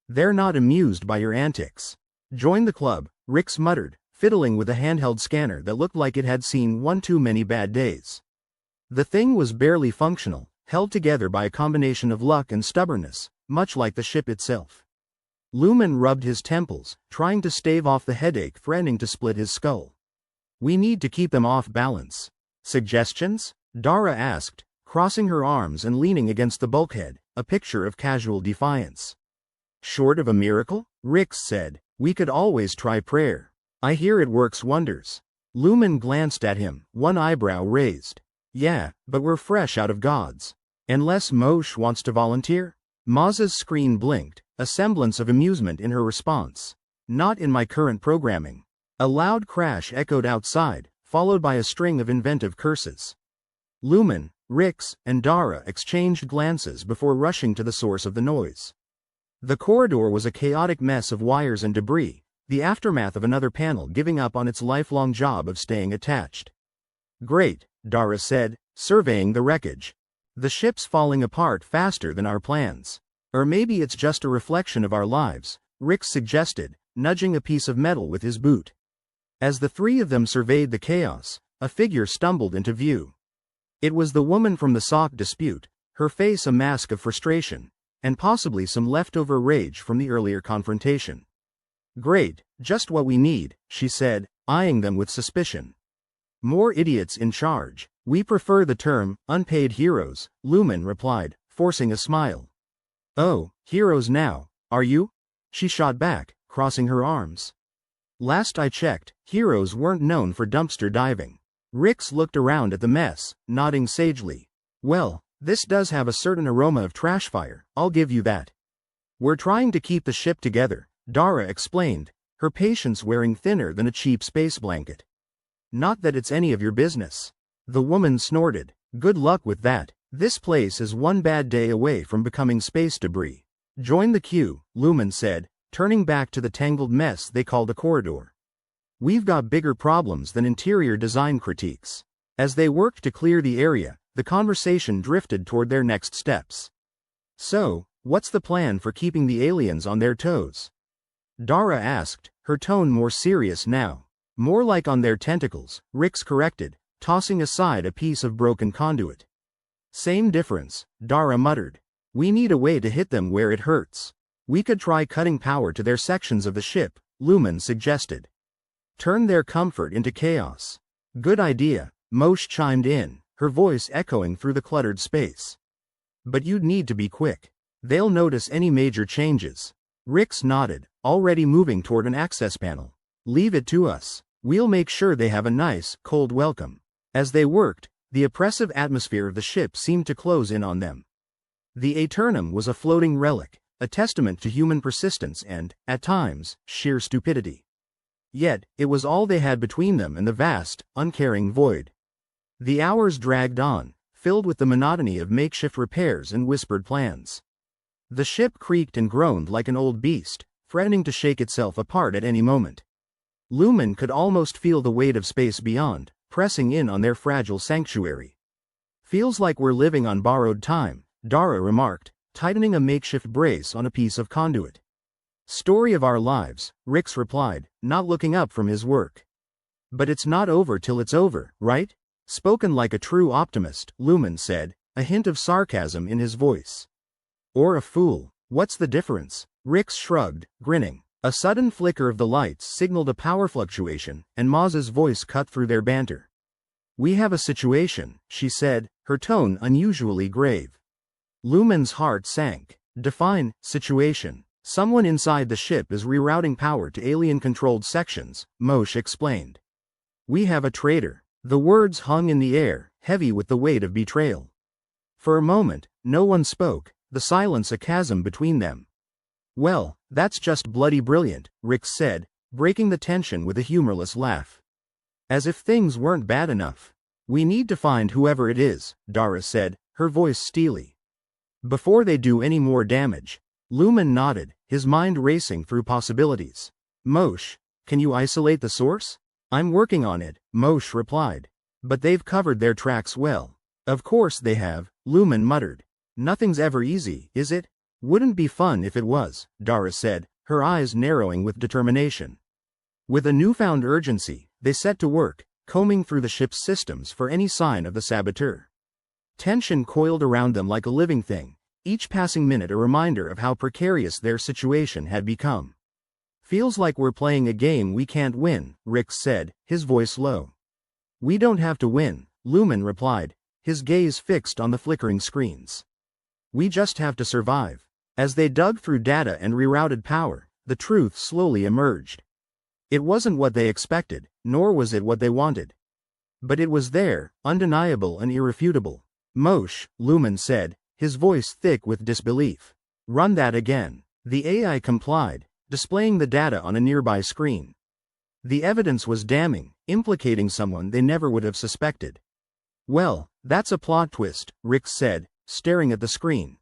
They're not amused by your antics. Join the club, Rix muttered, fiddling with a handheld scanner that looked like it had seen one too many bad days. The thing was barely functional, held together by a combination of luck and stubbornness, much like the ship itself. Lumen rubbed his temples, trying to stave off the headache threatening to split his skull. We need to keep them off balance. Suggestions? Dara asked, crossing her arms and leaning against the bulkhead, a picture of casual defiance. Short of a miracle? Rix said, we could always try prayer. I hear it works wonders. Lumen glanced at him, one eyebrow raised. Yeah, but we're fresh out of gods. Unless Mosh wants to volunteer? Maz's screen blinked, a semblance of amusement in her response. Not in my current programming. A loud crash echoed outside, followed by a string of inventive curses. Lumen, Rix, and Dara exchanged glances before rushing to the source of the noise. The corridor was a chaotic mess of wires and debris, the aftermath of another panel giving up on its lifelong job of staying attached. Great, Dara said, surveying the wreckage. The ship's falling apart faster than our plans. Or maybe it's just a reflection of our lives, Rix suggested, nudging a piece of metal with his boot. As the three of them surveyed the chaos, a figure stumbled into view. It was the woman from the sock dispute, her face a mask of frustration, and possibly some leftover rage from the earlier confrontation. Great, just what we need, she said, eyeing them with suspicion. More idiots in charge. We prefer the term, unpaid heroes, Lumen replied, forcing a smile. Oh, heroes now, are you? She shot back, crossing her arms. Last I checked, heroes weren't known for dumpster diving. Rix looked around at the mess, nodding sagely. Well, this does have a certain aroma of trash fire, I'll give you that. We're trying to keep the ship together, Dara explained, her patience wearing thinner than a cheap space blanket. Not that it's any of your business. The woman snorted. Good luck with that. This place is one bad day away from becoming space debris. Join the queue, Lumen said, turning back to the tangled mess they called a corridor. We've got bigger problems than interior design critiques. As they worked to clear the area, the conversation drifted toward their next steps. So, what's the plan for keeping the aliens on their toes? Dara asked, her tone more serious now. More like on their tentacles, Rix corrected, tossing aside a piece of broken conduit. Same difference, Dara muttered. We need a way to hit them where it hurts. We could try cutting power to their sections of the ship, Lumen suggested. Turn their comfort into chaos. Good idea, Mosh chimed in, her voice echoing through the cluttered space. "But you'd need to be quick. They'll notice any major changes." Rix nodded, already moving toward an access panel. "Leave it to us. We'll make sure they have a nice, cold welcome." As they worked, the oppressive atmosphere of the ship seemed to close in on them. The Aeternum was a floating relic, a testament to human persistence and, at times, sheer stupidity. Yet, it was all they had between them and the vast, uncaring void. The hours dragged on, filled with the monotony of makeshift repairs and whispered plans. The ship creaked and groaned like an old beast, threatening to shake itself apart at any moment. Lumen could almost feel the weight of space beyond, pressing in on their fragile sanctuary. "Feels like we're living on borrowed time," Dara remarked, tightening a makeshift brace on a piece of conduit. "Story of our lives," Rix replied, not looking up from his work. "But it's not over till it's over, right?" "Spoken like a true optimist," Lumen said, a hint of sarcasm in his voice. "Or a fool. What's the difference?" Rix shrugged, grinning. A sudden flicker of the lights signaled a power fluctuation, and Maz's voice cut through their banter. "We have a situation," she said, her tone unusually grave. Lumen's heart sank. "Define situation." "Someone inside the ship is rerouting power to alien-controlled sections," Moshe explained. "We have a traitor." The words hung in the air, heavy with the weight of betrayal. For a moment, no one spoke, the silence a chasm between them. "Well, that's just bloody brilliant," Rix said, breaking the tension with a humorless laugh. "As if things weren't bad enough." "We need to find whoever it is," Dara said, her voice steely. "Before they do any more damage." Lumen nodded, his mind racing through possibilities. "Moshe, can you isolate the source?" "I'm working on it," Moshe replied. "But they've covered their tracks well." "Of course they have," Lumen muttered. "Nothing's ever easy, is it?" "Wouldn't be fun if it was," Dara said, her eyes narrowing with determination. With a newfound urgency, they set to work, combing through the ship's systems for any sign of the saboteur. Tension coiled around them like a living thing, each passing minute a reminder of how precarious their situation had become. "Feels like we're playing a game we can't win," Rix said, his voice low. "We don't have to win," Lumen replied, his gaze fixed on the flickering screens. "We just have to survive." As they dug through data and rerouted power, the truth slowly emerged. It wasn't what they expected, nor was it what they wanted. But it was there, undeniable and irrefutable. "Moshe," Lumen said, his voice thick with disbelief. "Run that again." The AI complied, displaying the data on a nearby screen. The evidence was damning, implicating someone they never would have suspected. "Well, that's a plot twist," Rix said, staring at the screen.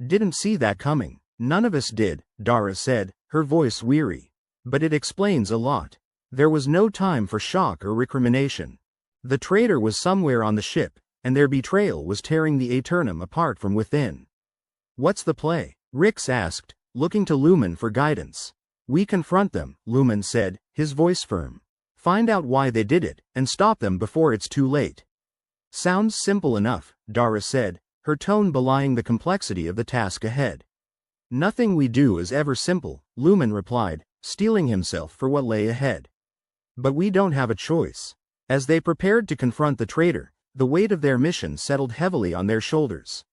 "Didn't see that coming." "None of us did," Dara said, her voice weary. "But it explains a lot." There was no time for shock or recrimination. The traitor was somewhere on the ship, and their betrayal was tearing the Aeternum apart from within. "What's the play?" Rix asked, looking to Lumen for guidance. "We confront them," Lumen said, his voice firm. "Find out why they did it, and stop them before it's too late." "Sounds simple enough," Dara said, her tone belying the complexity of the task ahead. "Nothing we do is ever simple," Lumen replied, steeling himself for what lay ahead. "But we don't have a choice." As they prepared to confront the traitor, the weight of their mission settled heavily on their shoulders.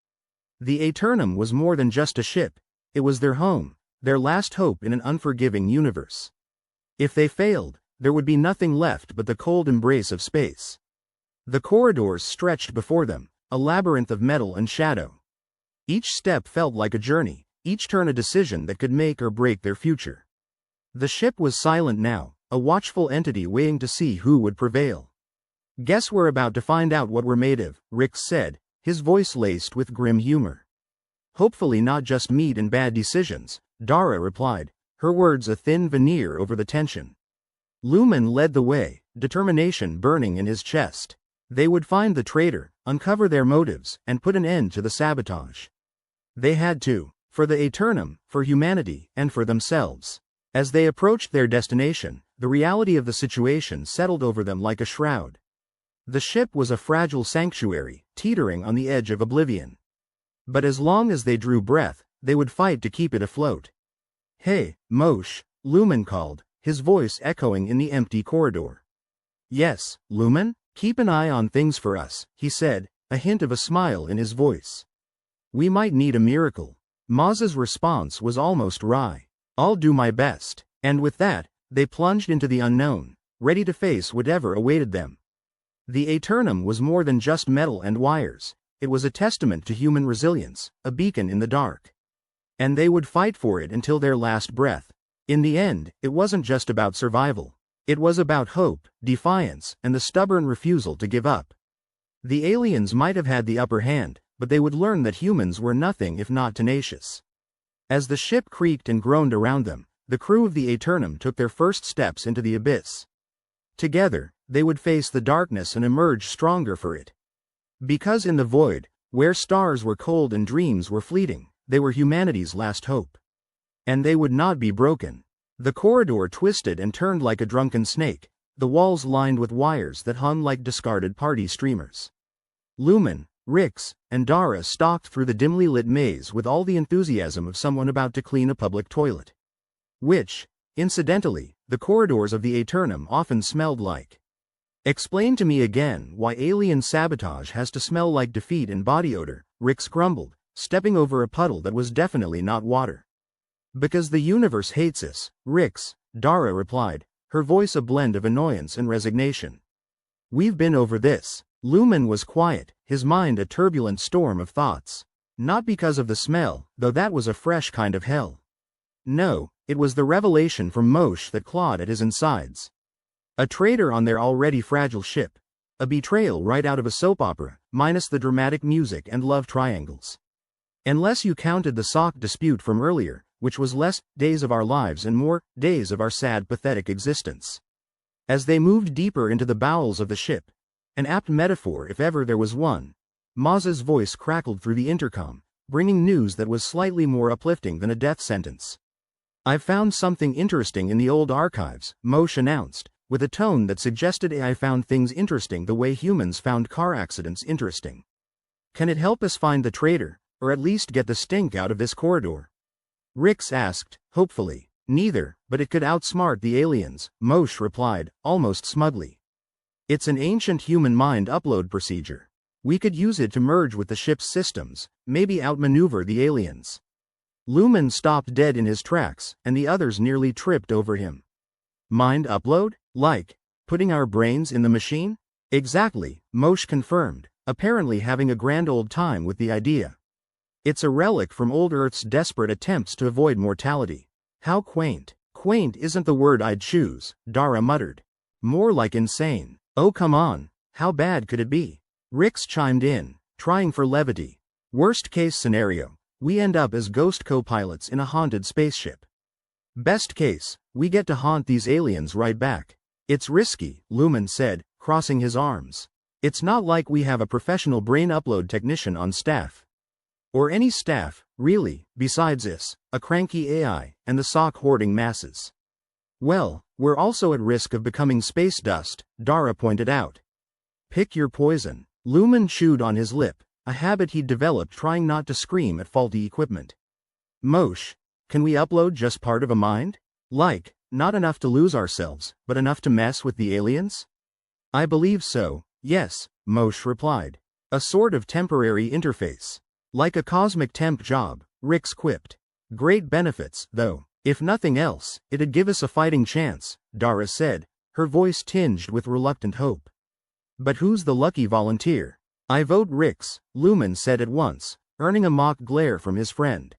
The Aeternum was more than just a ship, it was their home, their last hope in an unforgiving universe. If they failed, there would be nothing left but the cold embrace of space. The corridors stretched before them, a labyrinth of metal and shadow. Each step felt like a journey, each turn a decision that could make or break their future. The ship was silent now, a watchful entity waiting to see who would prevail. "Guess we're about to find out what we're made of," Rix said, his voice laced with grim humor. "Hopefully not just meat and bad decisions," Dara replied, her words a thin veneer over the tension. Lumen led the way, determination burning in his chest. They would find the traitor, uncover their motives, and put an end to the sabotage. They had to, for the Aeternum, for humanity, and for themselves. As they approached their destination, the reality of the situation settled over them like a shroud. The ship was a fragile sanctuary, teetering on the edge of oblivion. But as long as they drew breath, they would fight to keep it afloat. "Hey, Moshe," Lumen called, his voice echoing in the empty corridor. "Yes, Lumen?" Keep an eye on things for us, he said, a hint of a smile in his voice. We might need a miracle. Maz's response was almost wry. I'll do my best. And with that, they plunged into the unknown, ready to face whatever awaited them. The Aeternum was more than just metal and wires. It was a testament to human resilience, a beacon in the dark. And they would fight for it until their last breath. In the end, it wasn't just about survival. It was about hope, defiance, and the stubborn refusal to give up. The aliens might have had the upper hand, but they would learn that humans were nothing if not tenacious. As the ship creaked and groaned around them, the crew of the Aeternum took their first steps into the abyss. Together, they would face the darkness and emerge stronger for it. Because in the void, where stars were cold and dreams were fleeting, they were humanity's last hope. And they would not be broken. The corridor twisted and turned like a drunken snake, the walls lined with wires that hung like discarded party streamers. Lumen, Rix, and Dara stalked through the dimly lit maze with all the enthusiasm of someone about to clean a public toilet. Which, incidentally, the corridors of the Aeternum often smelled like. Explain to me again why alien sabotage has to smell like defeat and body odor, Rix grumbled, stepping over a puddle that was definitely not water. Because the universe hates us, Rix, Dara replied, her voice a blend of annoyance and resignation. We've been over this. Lumen was quiet, his mind a turbulent storm of thoughts. Not because of the smell, though that was a fresh kind of hell. No, it was the revelation from Moshe that clawed at his insides. A traitor on their already fragile ship. A betrayal right out of a soap opera, minus the dramatic music and love triangles. Unless you counted the sock dispute from earlier, which was less days of our lives and more days of our sad, pathetic existence. As they moved deeper into the bowels of the ship, an apt metaphor if ever there was one, Maz's voice crackled through the intercom, bringing news that was slightly more uplifting than a death sentence. I've found something interesting in the old archives, Moshe announced, with a tone that suggested I found things interesting the way humans found car accidents interesting. Can it help us find the traitor, or at least get the stink out of this corridor? Rix asked, hopefully. Neither, but it could outsmart the aliens, Moshe replied, almost smugly. It's an ancient human mind upload procedure. We could use it to merge with the ship's systems, maybe outmaneuver the aliens. Lumen stopped dead in his tracks, and the others nearly tripped over him. Mind upload? Like, putting our brains in the machine? Exactly, Moshe confirmed, apparently having a grand old time with the idea. It's a relic from old Earth's desperate attempts to avoid mortality. How quaint. Quaint isn't the word I'd choose, Dara muttered. More like insane. Oh come on, how bad could it be? Rix chimed in, trying for levity. Worst case scenario, we end up as ghost co-pilots in a haunted spaceship. Best case, we get to haunt these aliens right back. It's risky, Lumen said, crossing his arms. It's not like we have a professional brain upload technician on staff. Or any staff, really, besides us, a cranky AI, and the sock-hoarding masses. Well, we're also at risk of becoming space dust, Dara pointed out. Pick your poison. Lumen chewed on his lip, a habit he'd developed trying not to scream at faulty equipment. Moshe, can we upload just part of a mind? Like, not enough to lose ourselves, but enough to mess with the aliens? I believe so, yes, Moshe replied. A sort of temporary interface. Like a cosmic temp job, Rix quipped. Great benefits, though. If nothing else, it'd give us a fighting chance, Dara said, her voice tinged with reluctant hope. But who's the lucky volunteer? I vote Rix, Lumen said at once, earning a mock glare from his friend.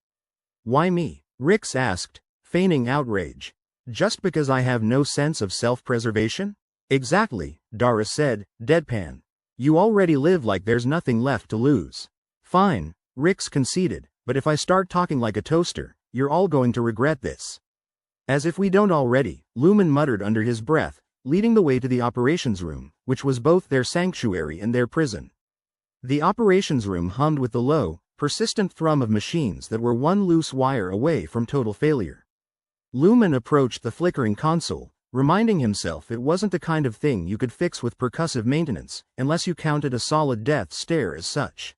Why me? Rix asked, feigning outrage. Just because I have no sense of self-preservation? Exactly, Dara said, deadpan. You already live like there's nothing left to lose. Fine, Rix conceded, but if I start talking like a toaster, you're all going to regret this. As if we don't already, Lumen muttered under his breath, leading the way to the operations room, which was both their sanctuary and their prison. The operations room hummed with the low, persistent thrum of machines that were one loose wire away from total failure. Lumen approached the flickering console, reminding himself it wasn't the kind of thing you could fix with percussive maintenance, unless you counted a solid death stare as such.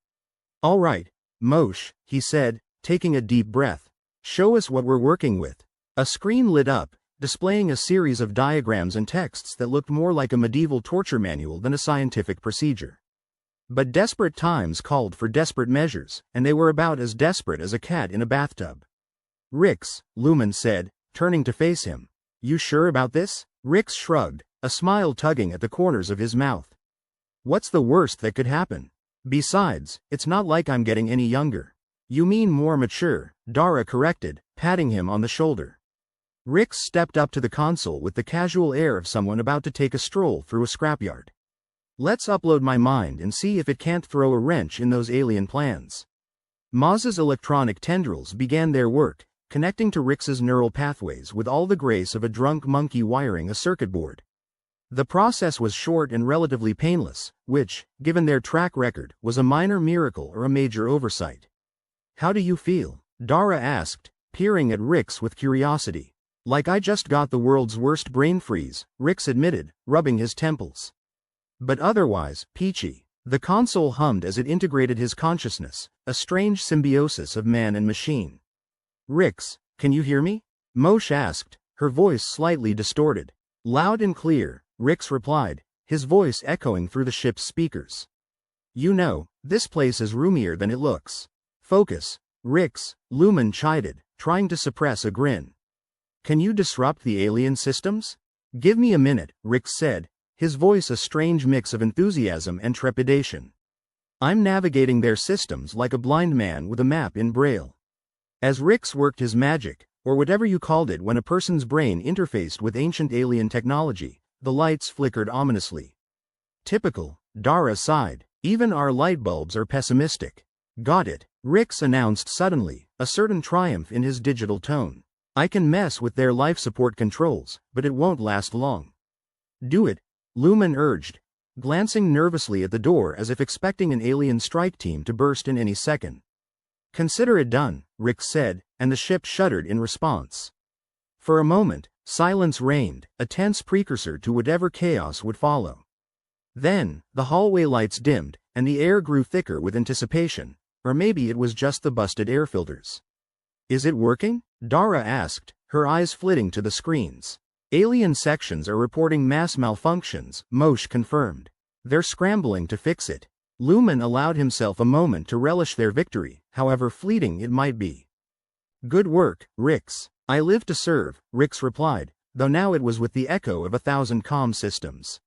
All right, Moshe, he said, taking a deep breath. Show us what we're working with. A screen lit up, displaying a series of diagrams and texts that looked more like a medieval torture manual than a scientific procedure. But desperate times called for desperate measures, and they were about as desperate as a cat in a bathtub. "Rix," Lumen said, turning to face him. "You sure about this?" Rix shrugged, a smile tugging at the corners of his mouth. "What's the worst that could happen? Besides, it's not like I'm getting any younger." "You mean more mature," Dara corrected, patting him on the shoulder. Rix stepped up to the console with the casual air of someone about to take a stroll through a scrapyard. "Let's upload my mind and see if it can't throw a wrench in those alien plans." Maz's electronic tendrils began their work, connecting to Rix's neural pathways with all the grace of a drunk monkey wiring a circuit board. The process was short and relatively painless, which, given their track record, was a minor miracle or a major oversight. "How do you feel?" Dara asked, peering at Rix with curiosity. "Like I just got the world's worst brain freeze," Rix admitted, rubbing his temples. "But otherwise, peachy." The console hummed as it integrated his consciousness, a strange symbiosis of man and machine. "Rix, can you hear me?" Moshe asked, her voice slightly distorted. "Loud and clear," Rix replied, his voice echoing through the ship's speakers. "You know, this place is roomier than it looks." "Focus, Rix," Lumen chided, trying to suppress a grin. "Can you disrupt the alien systems?" "Give me a minute," Rix said, his voice a strange mix of enthusiasm and trepidation. "I'm navigating their systems like a blind man with a map in Braille." As Rix worked his magic, or whatever you called it when a person's brain interfaced with ancient alien technology, the lights flickered ominously. "Typical," Dara sighed. "Even our light bulbs are pessimistic." "Got it," Rix announced suddenly, a certain triumph in his digital tone. "I can mess with their life support controls, but it won't last long." "Do it," Lumen urged, glancing nervously at the door as if expecting an alien strike team to burst in any second. "Consider it done," Rix said, and the ship shuddered in response. For a moment, silence reigned, a tense precursor to whatever chaos would follow. Then, the hallway lights dimmed, and the air grew thicker with anticipation, or maybe it was just the busted air filters. "Is it working?" Dara asked, her eyes flitting to the screens. "Alien sections are reporting mass malfunctions," Moshe confirmed. "They're scrambling to fix it." Lumen allowed himself a moment to relish their victory, however fleeting it might be. "Good work, Rix. I live to serve," Rix replied, though now it was with the echo of 1,000 comm systems.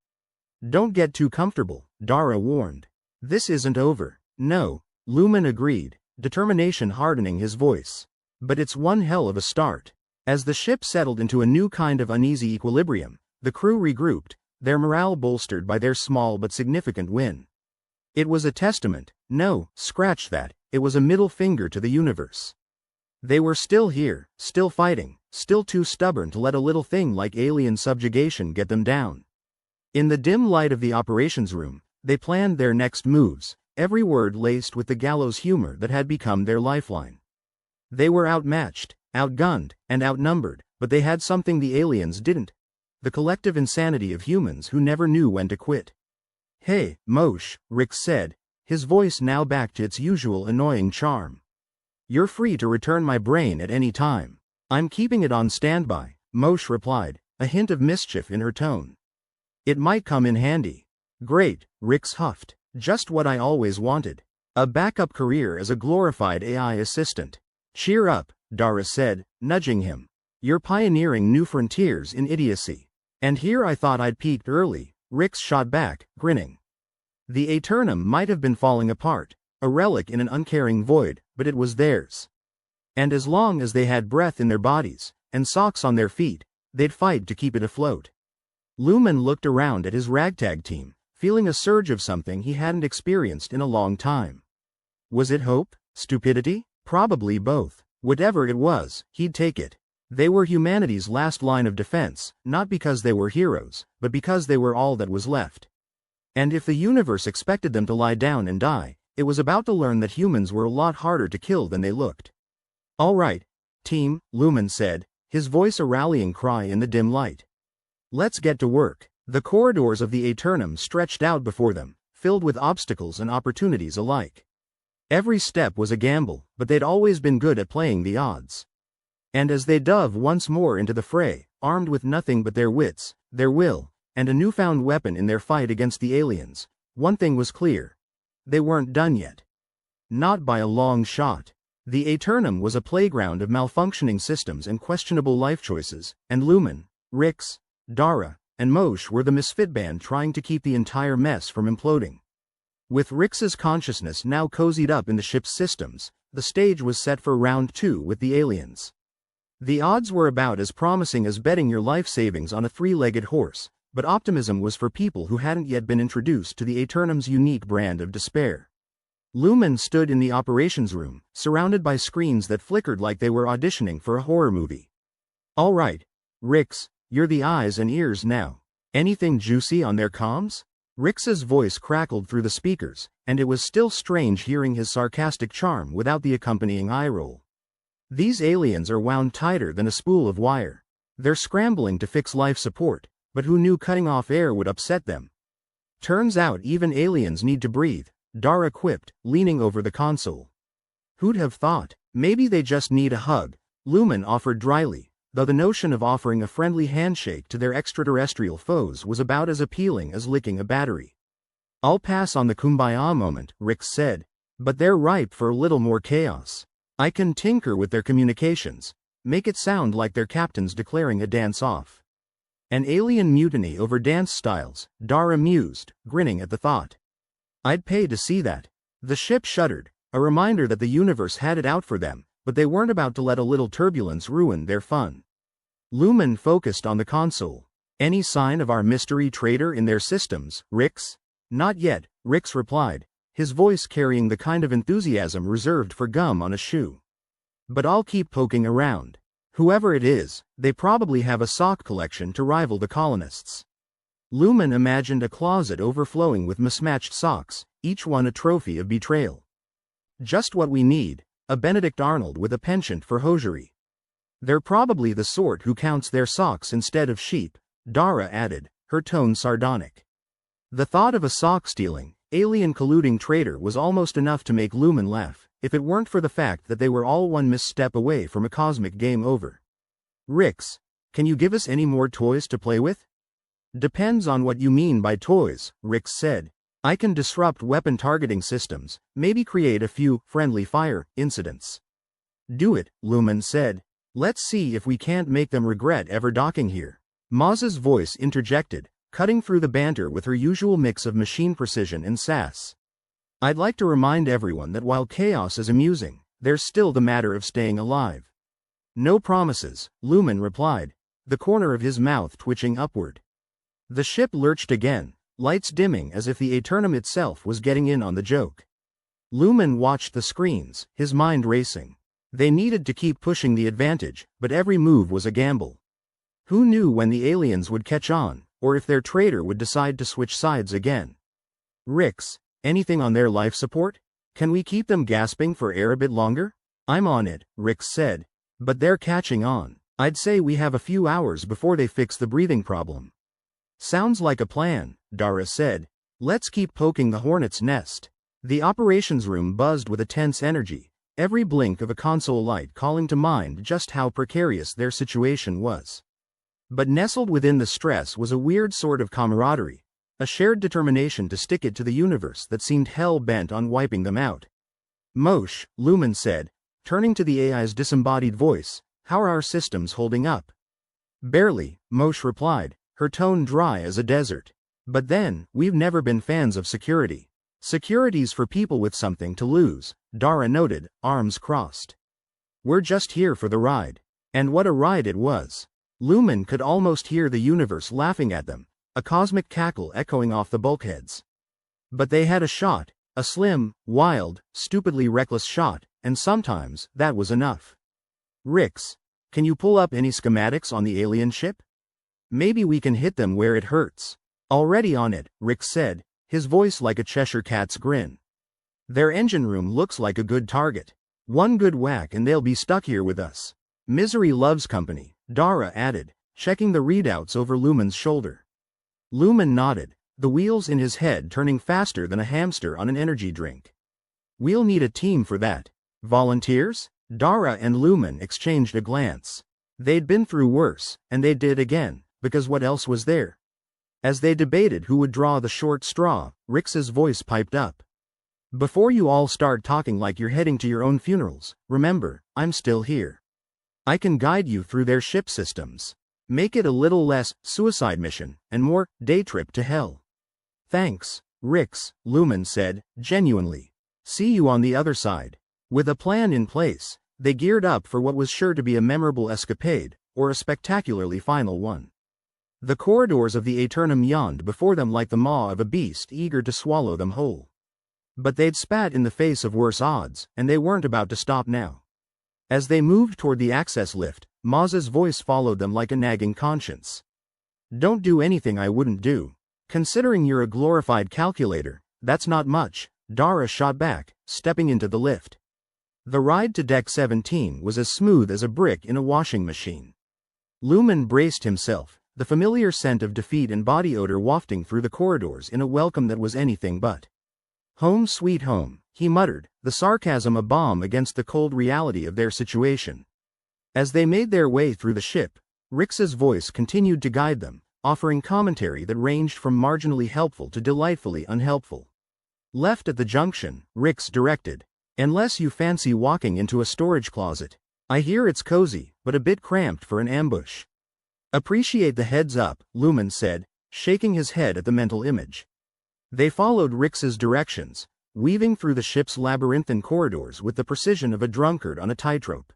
"Don't get too comfortable," Dara warned. "This isn't over." "No," Lumen agreed, determination hardening his voice. "But it's one hell of a start." As the ship settled into a new kind of uneasy equilibrium, the crew regrouped, their morale bolstered by their small but significant win. It was a testament, no, scratch that, it was a middle finger to the universe. They were still here, still fighting, still too stubborn to let a little thing like alien subjugation get them down. In the dim light of the operations room, they planned their next moves, every word laced with the gallows humor that had become their lifeline. They were outmatched, outgunned, and outnumbered, but they had something the aliens didn't: the collective insanity of humans who never knew when to quit. "Hey, Moshe," Rix said, his voice now back to its usual annoying charm. "You're free to return my brain at any time." "I'm keeping it on standby," Moshe replied, a hint of mischief in her tone. "It might come in handy." "Great," Rix huffed. "Just what I always wanted. A backup career as a glorified AI assistant." "Cheer up," Dara said, nudging him. "You're pioneering new frontiers in idiocy." "And here I thought I'd peaked early," Rix shot back, grinning. The Aeternum might have been falling apart, a relic in an uncaring void, but it was theirs. And as long as they had breath in their bodies, and socks on their feet, they'd fight to keep it afloat. Lumen looked around at his ragtag team, feeling a surge of something he hadn't experienced in a long time. Was it hope? Stupidity? Probably both. Whatever it was, he'd take it. They were humanity's last line of defense, not because they were heroes, but because they were all that was left. And if the universe expected them to lie down and die, it was about to learn that humans were a lot harder to kill than they looked. "All right, team," Lumen said, his voice a rallying cry in the dim light. "Let's get to work." The corridors of the Aeternum stretched out before them, filled with obstacles and opportunities alike. Every step was a gamble, but they'd always been good at playing the odds. And as they dove once more into the fray, armed with nothing but their wits, their will, and a newfound weapon in their fight against the aliens. One thing was clear. They weren't done yet. Not by a long shot. The Aeternum was a playground of malfunctioning systems and questionable life choices, and Lumen, Rix, Dara, and Moshe were the misfit band trying to keep the entire mess from imploding. With Rix's consciousness now cozied up in the ship's systems, the stage was set for round 2 with the aliens. The odds were about as promising as betting your life savings on a 3-legged horse, but optimism was for people who hadn't yet been introduced to the Aeternum's unique brand of despair. Lumen stood in the operations room, surrounded by screens that flickered like they were auditioning for a horror movie. "All right, Rix, you're the eyes and ears now. Anything juicy on their comms?" Rix's voice crackled through the speakers, and it was still strange hearing his sarcastic charm without the accompanying eye roll. "These aliens are wound tighter than a spool of wire. They're scrambling to fix life support, but who knew cutting off air would upset them? Turns out even aliens need to breathe," Dara quipped, leaning over the console. "Who'd have thought? Maybe they just need a hug," Lumen offered dryly, though the notion of offering a friendly handshake to their extraterrestrial foes was about as appealing as licking a battery. "I'll pass on the kumbaya moment," Rix said, "but they're ripe for a little more chaos. I can tinker with their communications, make it sound like their captain's declaring a dance-off." "An alien mutiny over dance styles," Dara mused, grinning at the thought. "I'd pay to see that." The ship shuddered, a reminder that the universe had it out for them, but they weren't about to let a little turbulence ruin their fun. Lumen focused on the console. "Any sign of our mystery trader in their systems, Rix?" "Not yet," Rix replied, his voice carrying the kind of enthusiasm reserved for gum on a shoe. "But I'll keep poking around. Whoever it is, they probably have a sock collection to rival the colonists." Lumen imagined a closet overflowing with mismatched socks, each one a trophy of betrayal. "Just what we need, a Benedict Arnold with a penchant for hosiery." "They're probably the sort who counts their socks instead of sheep," Dara added, her tone sardonic. The thought of a sock-stealing, alien colluding traitor was almost enough to make Lumen laugh, if it weren't for the fact that they were all one misstep away from a cosmic game over. "Rix, can you give us any more toys to play with?" "Depends on what you mean by toys," Rix said. "I can disrupt weapon targeting systems, maybe create a few friendly fire incidents." "Do it," Lumen said. "Let's see if we can't make them regret ever docking here." Maz's voice interjected, cutting through the banter with her usual mix of machine precision and sass. "I'd like to remind everyone that while chaos is amusing, there's still the matter of staying alive." "No promises," Lumen replied, the corner of his mouth twitching upward. The ship lurched again, lights dimming as if the Aeternum itself was getting in on the joke. Lumen watched the screens, his mind racing. They needed to keep pushing the advantage, but every move was a gamble. Who knew when the aliens would catch on, or if their traitor would decide to switch sides again? "Rix, anything on their life support? Can we keep them gasping for air a bit longer?" "I'm on it," Rix said. "But they're catching on. I'd say we have a few hours before they fix the breathing problem." "Sounds like a plan," Dara said. "Let's keep poking the hornet's nest." The operations room buzzed with a tense energy, every blink of a console light calling to mind just how precarious their situation was. But nestled within the stress was a weird sort of camaraderie, a shared determination to stick it to the universe that seemed hell-bent on wiping them out. "Moshe," Lumen said, turning to the AI's disembodied voice, "how are our systems holding up?" "Barely," Moshe replied, her tone dry as a desert. "But then, we've never been fans of security." "Security's for people with something to lose," Dara noted, arms crossed. "We're just here for the ride." And what a ride it was. Lumen could almost hear the universe laughing at them, a cosmic cackle echoing off the bulkheads. But they had a shot, a slim, wild, stupidly reckless shot, and sometimes that was enough. "Rix, can you pull up any schematics on the alien ship? Maybe we can hit them where it hurts." "Already on it," Rix said, his voice like a Cheshire cat's grin. "Their engine room looks like a good target. One good whack and they'll be stuck here with us." "Misery loves company," Dara added, checking the readouts over Lumen's shoulder. Lumen nodded, the wheels in his head turning faster than a hamster on an energy drink. "We'll need a team for that. Volunteers?" Dara and Lumen exchanged a glance. They'd been through worse, and they did again, because what else was there? As they debated who would draw the short straw, Rix's voice piped up. Before you all start talking like you're heading to your own funerals, remember, I'm still here. I can guide you through their ship systems. Make it a little less suicide mission, and more day trip to hell. Thanks, Rix, Lumen said, genuinely. See you on the other side. With a plan in place, they geared up for what was sure to be a memorable escapade, or a spectacularly final one. The corridors of the Aeternum yawned before them like the maw of a beast eager to swallow them whole. But they'd spat in the face of worse odds, and they weren't about to stop now. As they moved toward the access lift, Maz's voice followed them like a nagging conscience. Don't do anything I wouldn't do. Considering you're a glorified calculator, that's not much, Dara shot back, stepping into the lift. The ride to Deck 17 was as smooth as a brick in a washing machine. Lumen braced himself, the familiar scent of defeat and body odor wafting through the corridors in a welcome that was anything but. Home sweet home, he muttered, the sarcasm a balm against the cold reality of their situation. As they made their way through the ship, Rix's voice continued to guide them, offering commentary that ranged from marginally helpful to delightfully unhelpful. Left at the junction, Rix directed. Unless you fancy walking into a storage closet. I hear it's cozy, but a bit cramped for an ambush. Appreciate the heads up, Lumen said, shaking his head at the mental image. They followed Rix's directions, weaving through the ship's labyrinthine corridors with the precision of a drunkard on a tightrope.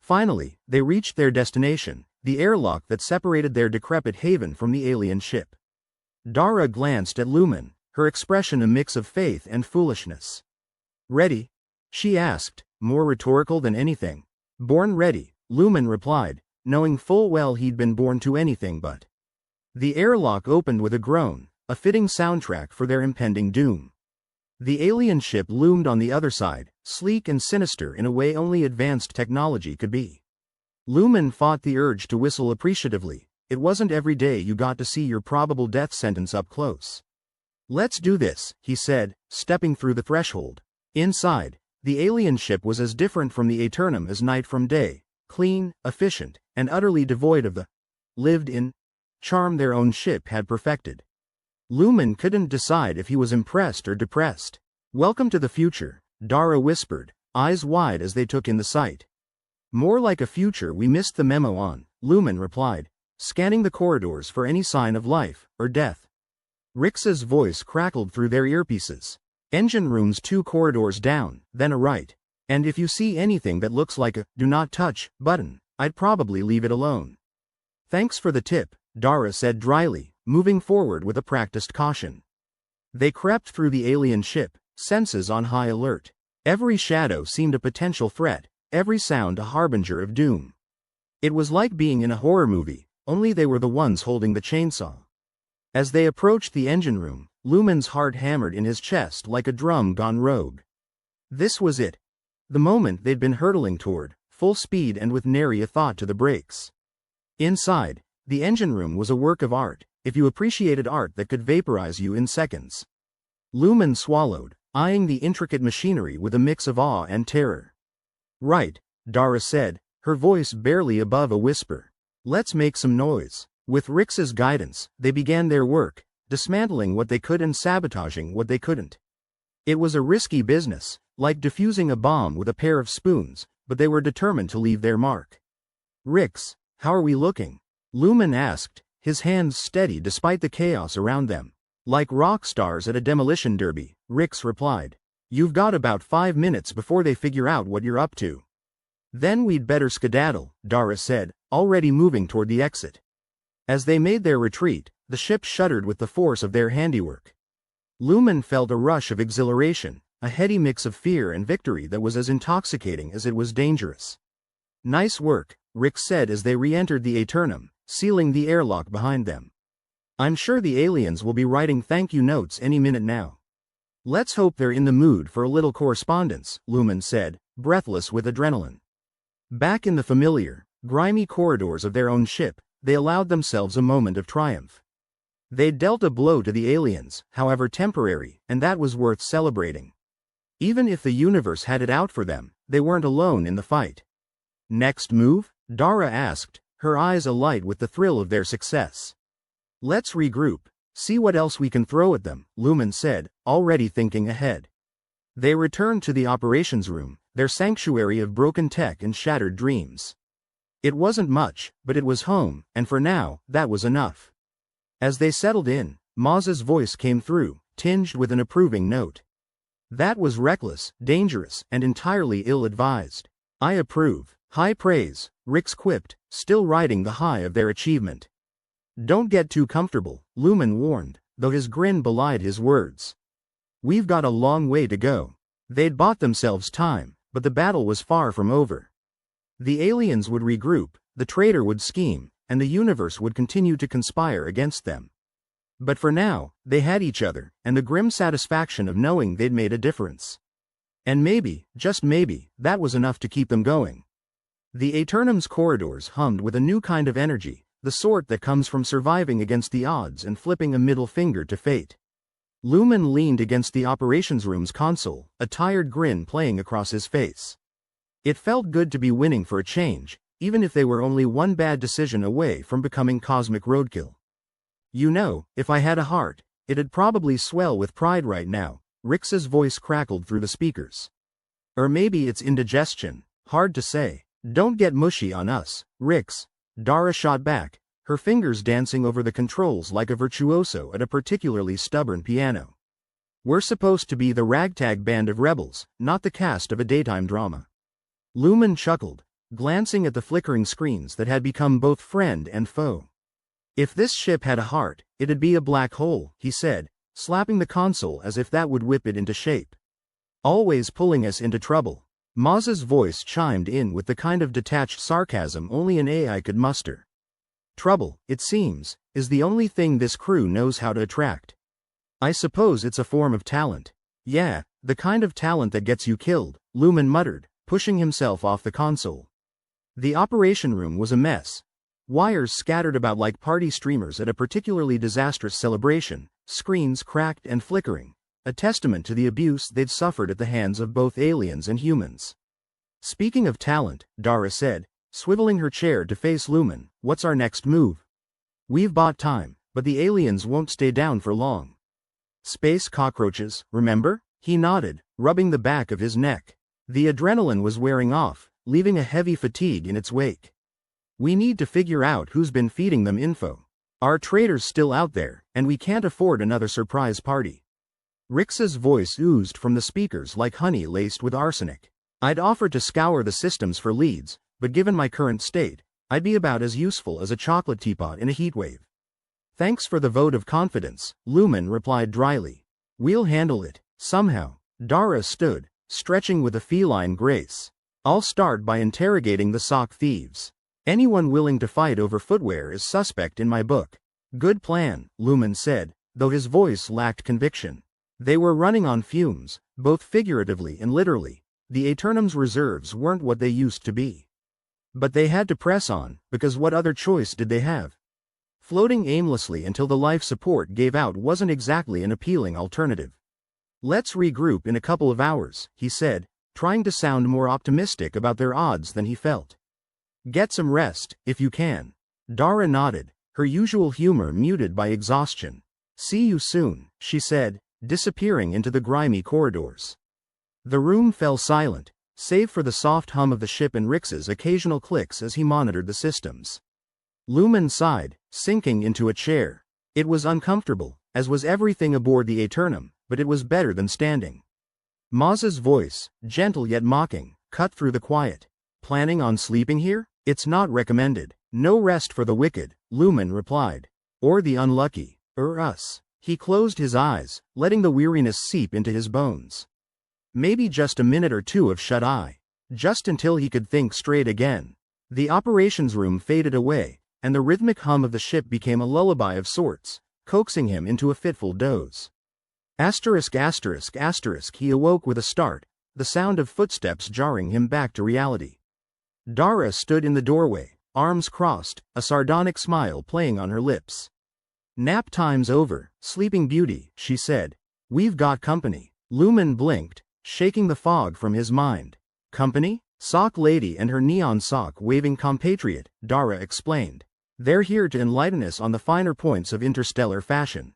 Finally, they reached their destination, the airlock that separated their decrepit haven from the alien ship. Dara glanced at Lumen, her expression a mix of faith and foolishness. Ready? She asked, more rhetorical than anything. Born ready, Lumen replied, knowing full well he'd been born to anything but. The airlock opened with a groan, a fitting soundtrack for their impending doom. The alien ship loomed on the other side, sleek and sinister in a way only advanced technology could be. Lumen fought the urge to whistle appreciatively. It wasn't every day you got to see your probable death sentence up close. Let's do this, he said, stepping through the threshold. Inside, the alien ship was as different from the Aeternum as night from day, clean, efficient, and utterly devoid of the lived-in charm their own ship had perfected. Lumen couldn't decide if he was impressed or depressed. Welcome to the future, Dara whispered, eyes wide as they took in the sight. More like a future we missed the memo on, Lumen replied, scanning the corridors for any sign of life or death. Rix's voice crackled through their earpieces. Engine rooms 2 corridors down, then a right. And if you see anything that looks like a "do not touch" button, I'd probably leave it alone. Thanks for the tip, Dara said dryly, moving forward with a practiced caution. They crept through the alien ship, senses on high alert. Every shadow seemed a potential threat, every sound a harbinger of doom. It was like being in a horror movie, only they were the ones holding the chainsaw. As they approached the engine room, Lumen's heart hammered in his chest like a drum gone rogue. This was it. The moment they'd been hurtling toward, full speed and with nary a thought to the brakes. Inside, the engine room was a work of art, if you appreciated art that could vaporize you in seconds. Lumen swallowed, eyeing the intricate machinery with a mix of awe and terror. Right, Dara said, her voice barely above a whisper. Let's make some noise. With Rix's guidance, they began their work, dismantling what they could and sabotaging what they couldn't. It was a risky business, like defusing a bomb with a pair of spoons, but they were determined to leave their mark. Rix, how are we looking? Lumen asked, his hands steady despite the chaos around them. Like rock stars at a demolition derby, Rix replied. You've got about 5 minutes before they figure out what you're up to. Then we'd better skedaddle, Dara said, already moving toward the exit. As they made their retreat, the ship shuddered with the force of their handiwork. Lumen felt a rush of exhilaration, a heady mix of fear and victory that was as intoxicating as it was dangerous. Nice work, Rix said as they re-entered the Aeternum, sealing the airlock behind them. I'm sure the aliens will be writing thank you notes any minute now. Let's hope they're in the mood for a little correspondence, Lumen said, breathless with adrenaline. Back in the familiar, grimy corridors of their own ship, they allowed themselves a moment of triumph. They'd dealt a blow to the aliens, however temporary, and that was worth celebrating. Even if the universe had it out for them, they weren't alone in the fight. Next move? Dara asked, her eyes alight with the thrill of their success. Let's regroup, see what else we can throw at them, Lumen said, already thinking ahead. They returned to the operations room, their sanctuary of broken tech and shattered dreams. It wasn't much, but it was home, and for now, that was enough. As they settled in, Maz's voice came through, tinged with an approving note. That was reckless, dangerous, and entirely ill-advised. I approve. High praise, Rix quipped, still riding the high of their achievement. Don't get too comfortable, Lumen warned, though his grin belied his words. We've got a long way to go. They'd bought themselves time, but the battle was far from over. The aliens would regroup, the traitor would scheme, and the universe would continue to conspire against them. But for now, they had each other, and the grim satisfaction of knowing they'd made a difference. And maybe, just maybe, that was enough to keep them going. The Aeternum's corridors hummed with a new kind of energy, the sort that comes from surviving against the odds and flipping a middle finger to fate. Lumen leaned against the operations room's console, a tired grin playing across his face. It felt good to be winning for a change, even if they were only one bad decision away from becoming cosmic roadkill. You know, if I had a heart, it'd probably swell with pride right now, Rix's voice crackled through the speakers. Or maybe it's indigestion, hard to say. Don't get mushy on us, Rix, Dara shot back, her fingers dancing over the controls like a virtuoso at a particularly stubborn piano. We're supposed to be the ragtag band of rebels, not the cast of a daytime drama. Lumen chuckled, glancing at the flickering screens that had become both friend and foe. If this ship had a heart, it'd be a black hole, he said, slapping the console as if that would whip it into shape. Always pulling us into trouble. Maz's voice chimed in with the kind of detached sarcasm only an AI could muster. Trouble, it seems, is the only thing this crew knows how to attract. I suppose it's a form of talent. Yeah, the kind of talent that gets you killed, Lumen muttered, pushing himself off the console. The operation room was a mess. Wires scattered about like party streamers at a particularly disastrous celebration, screens cracked and flickering, a testament to the abuse they'd suffered at the hands of both aliens and humans. Speaking of talent, Dara said, swiveling her chair to face Lumen, what's our next move? We've bought time, but the aliens won't stay down for long. Space cockroaches, remember? He nodded, rubbing the back of his neck. The adrenaline was wearing off, leaving a heavy fatigue in its wake. We need to figure out who's been feeding them info. Our traitor's still out there, and we can't afford another surprise party. Rix's voice oozed from the speakers like honey laced with arsenic. I'd offered to scour the systems for leads, but given my current state, I'd be about as useful as a chocolate teapot in a heatwave. Thanks for the vote of confidence, Lumen replied dryly. We'll handle it, somehow. Dara stood, stretching with a feline grace. I'll start by interrogating the sock thieves. Anyone willing to fight over footwear is suspect in my book. Good plan, Lumen said, though his voice lacked conviction. They were running on fumes, both figuratively and literally. The Aeternum's reserves weren't what they used to be. But they had to press on, because what other choice did they have? Floating aimlessly until the life support gave out wasn't exactly an appealing alternative. Let's regroup in a couple of hours, he said, trying to sound more optimistic about their odds than he felt. Get some rest, if you can. Dara nodded, her usual humor muted by exhaustion. See you soon, she said, disappearing into the grimy corridors. The room fell silent, save for the soft hum of the ship and Rix's occasional clicks as he monitored the systems. Lumen sighed, sinking into a chair. It was uncomfortable, as was everything aboard the Aeternum, but it was better than standing. Maz's voice, gentle yet mocking, cut through the quiet. Planning on sleeping here? It's not recommended. No rest for the wicked, Lumen replied. Or the unlucky. Us. He closed his eyes, letting the weariness seep into his bones. Maybe just a minute or two of shut-eye. Just until he could think straight again. The operations room faded away, and the rhythmic hum of the ship became a lullaby of sorts, coaxing him into a fitful doze. Asterisk asterisk asterisk he awoke with a start, the sound of footsteps jarring him back to reality. Dara stood in the doorway, arms crossed, a sardonic smile playing on her lips. Nap time's over, sleeping beauty, she said. We've got company. Lumen blinked, shaking the fog from his mind. Company? Sock Lady and her neon sock-waving compatriot, Dara explained. They're here to enlighten us on the finer points of interstellar fashion.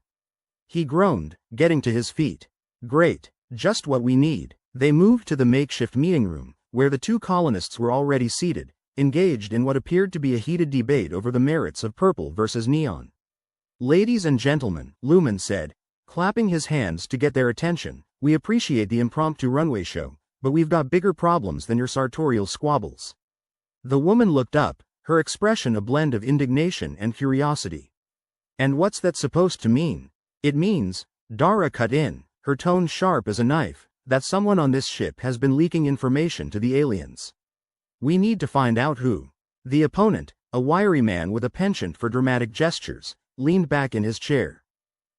He groaned, getting to his feet. Great, just what we need. They moved to the makeshift meeting room, where the two colonists were already seated, engaged in what appeared to be a heated debate over the merits of purple versus neon. Ladies and gentlemen, Lumen said, clapping his hands to get their attention, we appreciate the impromptu runway show, but we've got bigger problems than your sartorial squabbles. The woman looked up, her expression a blend of indignation and curiosity. And what's that supposed to mean? It means, Dara cut in, her tone sharp as a knife, that someone on this ship has been leaking information to the aliens. We need to find out who. The opponent, a wiry man with a penchant for dramatic gestures, leaned back in his chair.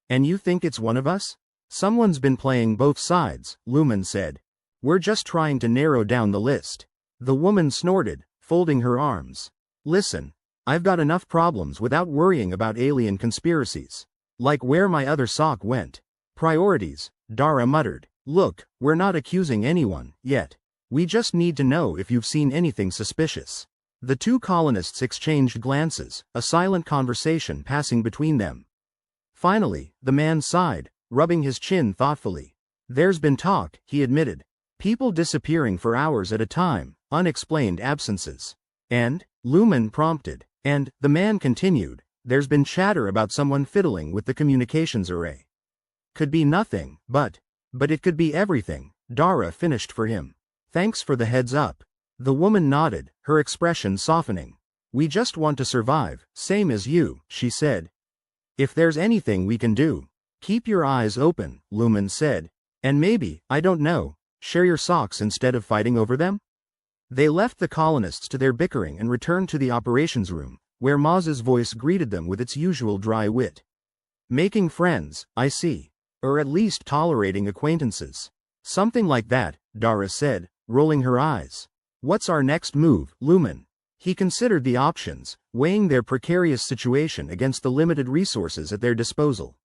And you think it's one of us? Someone's been playing both sides, Lumen said. We're just trying to narrow down the list. The woman snorted, folding her arms. Listen, I've got enough problems without worrying about alien conspiracies. Like where my other sock went. Priorities, Dara muttered. Look, we're not accusing anyone, yet. We just need to know if you've seen anything suspicious. The two colonists exchanged glances, a silent conversation passing between them. Finally, the man sighed, rubbing his chin thoughtfully. There's been talk, he admitted. People disappearing for hours at a time, unexplained absences. And, Lumen prompted, and, the man continued, there's been chatter about someone fiddling with the communications array. Could be nothing, but it could be everything, Dara finished for him. Thanks for the heads up. The woman nodded, her expression softening. We just want to survive, same as you, she said. If there's anything we can do, keep your eyes open, Lumen said. And maybe, I don't know, share your socks instead of fighting over them? They left the colonists to their bickering and returned to the operations room, where Maz's voice greeted them with its usual dry wit. Making friends, I see. Or at least tolerating acquaintances. Something like that, Dara said, rolling her eyes. What's our next move, Lumen? He considered the options, weighing their precarious situation against the limited resources at their disposal.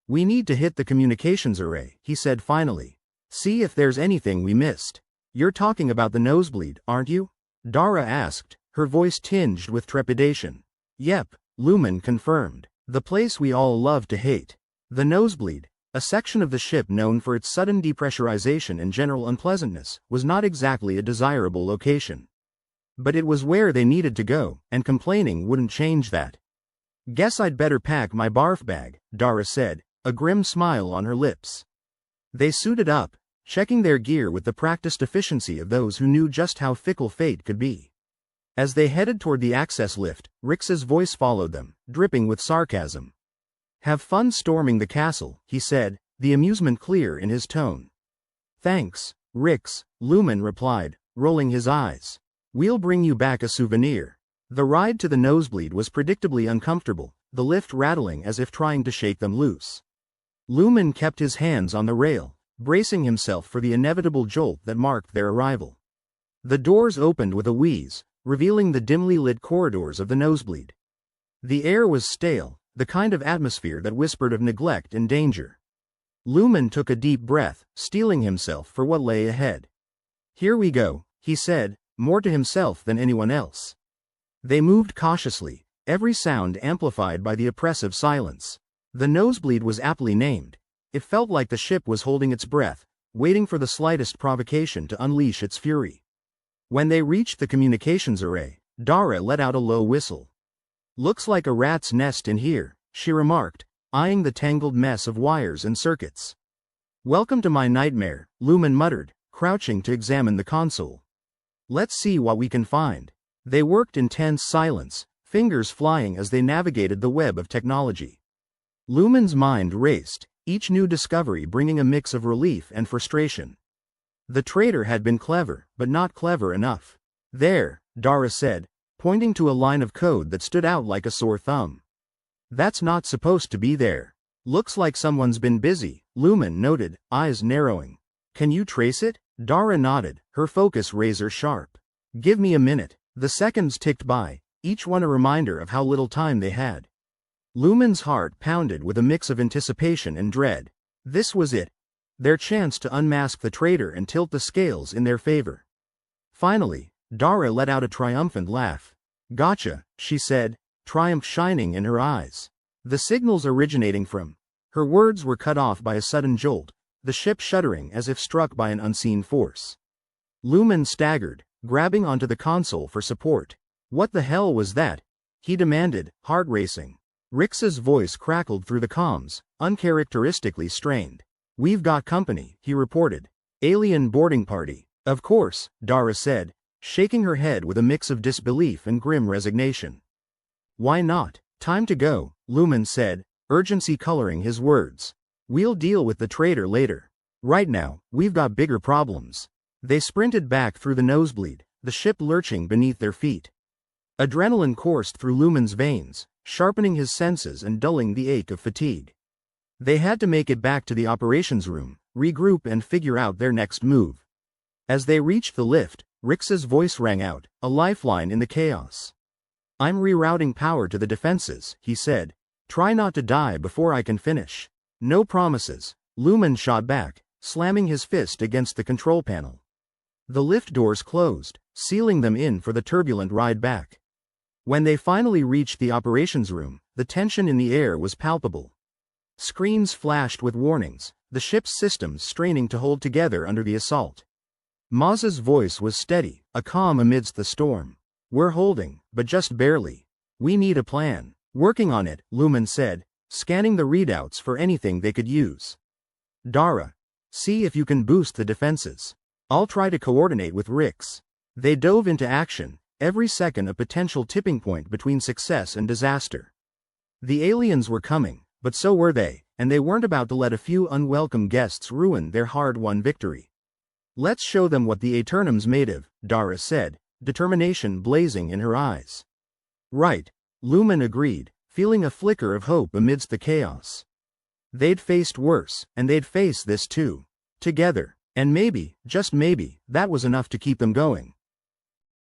We need to hit the communications array, he said finally. See if there's anything we missed. You're talking about the nosebleed, aren't you? Dara asked, her voice tinged with trepidation. Yep, Lumen confirmed. The place we all love to hate. The nosebleed, a section of the ship known for its sudden depressurization and general unpleasantness, was not exactly a desirable location. But it was where they needed to go, and complaining wouldn't change that. Guess I'd better pack my barf bag, Dara said, a grim smile on her lips. They suited up, checking their gear with the practiced efficiency of those who knew just how fickle fate could be. As they headed toward the access lift, Rix's voice followed them, dripping with sarcasm. Have fun storming the castle, he said, the amusement clear in his tone. Thanks, Rix, Lumen replied, rolling his eyes. We'll bring you back a souvenir. The ride to the nosebleed was predictably uncomfortable, the lift rattling as if trying to shake them loose. Lumen kept his hands on the rail, bracing himself for the inevitable jolt that marked their arrival. The doors opened with a wheeze, revealing the dimly lit corridors of the nosebleed. The air was stale, the kind of atmosphere that whispered of neglect and danger. Lumen took a deep breath, steeling himself for what lay ahead. Here we go, he said, more to himself than anyone else. They moved cautiously, every sound amplified by the oppressive silence. The nosebleed was aptly named. It felt like the ship was holding its breath, waiting for the slightest provocation to unleash its fury. When they reached the communications array, Dara let out a low whistle. Looks like a rat's nest in here, she remarked, eyeing the tangled mess of wires and circuits. Welcome to my nightmare, Lumen muttered, crouching to examine the console. Let's see what we can find. They worked in tense silence, fingers flying as they navigated the web of technology. Lumen's mind raced, each new discovery bringing a mix of relief and frustration. The traitor had been clever, but not clever enough. There, Dara said, pointing to a line of code that stood out like a sore thumb. That's not supposed to be there. Looks like someone's been busy, Lumen noted, eyes narrowing. Can you trace it? Dara nodded, her focus razor sharp. Give me a minute. The seconds ticked by, each one a reminder of how little time they had. Lumen's heart pounded with a mix of anticipation and dread. This was it. Their chance to unmask the traitor and tilt the scales in their favor. Finally, Dara let out a triumphant laugh. Gotcha, she said, triumph shining in her eyes. The signals originating from... Her words were cut off by a sudden jolt, the ship shuddering as if struck by an unseen force. Lumen staggered, grabbing onto the console for support. What the hell was that? He demanded, heart racing. Rix's voice crackled through the comms, uncharacteristically strained. We've got company, he reported. Alien boarding party. Of course, Dara said, shaking her head with a mix of disbelief and grim resignation. Why not? Time to go, Lumen said, urgency coloring his words. We'll deal with the traitor later. Right now, we've got bigger problems. They sprinted back through the nosebleed, the ship lurching beneath their feet. Adrenaline coursed through Lumen's veins, sharpening his senses and dulling the ache of fatigue. They had to make it back to the operations room, regroup and figure out their next move. As they reached the lift, Rix's voice rang out, a lifeline in the chaos. I'm rerouting power to the defenses, he said. Try not to die before I can finish. No promises, Lumen shot back, slamming his fist against the control panel. The lift doors closed, sealing them in for the turbulent ride back. When they finally reached the operations room, the tension in the air was palpable. Screens flashed with warnings, the ship's systems straining to hold together under the assault. Maz's voice was steady, a calm amidst the storm. We're holding, but just barely. We need a plan. Working on it, Lumen said, scanning the readouts for anything they could use. Dara, see if you can boost the defenses. I'll try to coordinate with Rix. They dove into action, every second a potential tipping point between success and disaster. The aliens were coming, but so were they, and they weren't about to let a few unwelcome guests ruin their hard-won victory. Let's show them what the Aeternum's made of, Dara said, determination blazing in her eyes. Right, Lumen agreed, feeling a flicker of hope amidst the chaos. They'd faced worse, and they'd face this too. Together, and maybe, just maybe, that was enough to keep them going.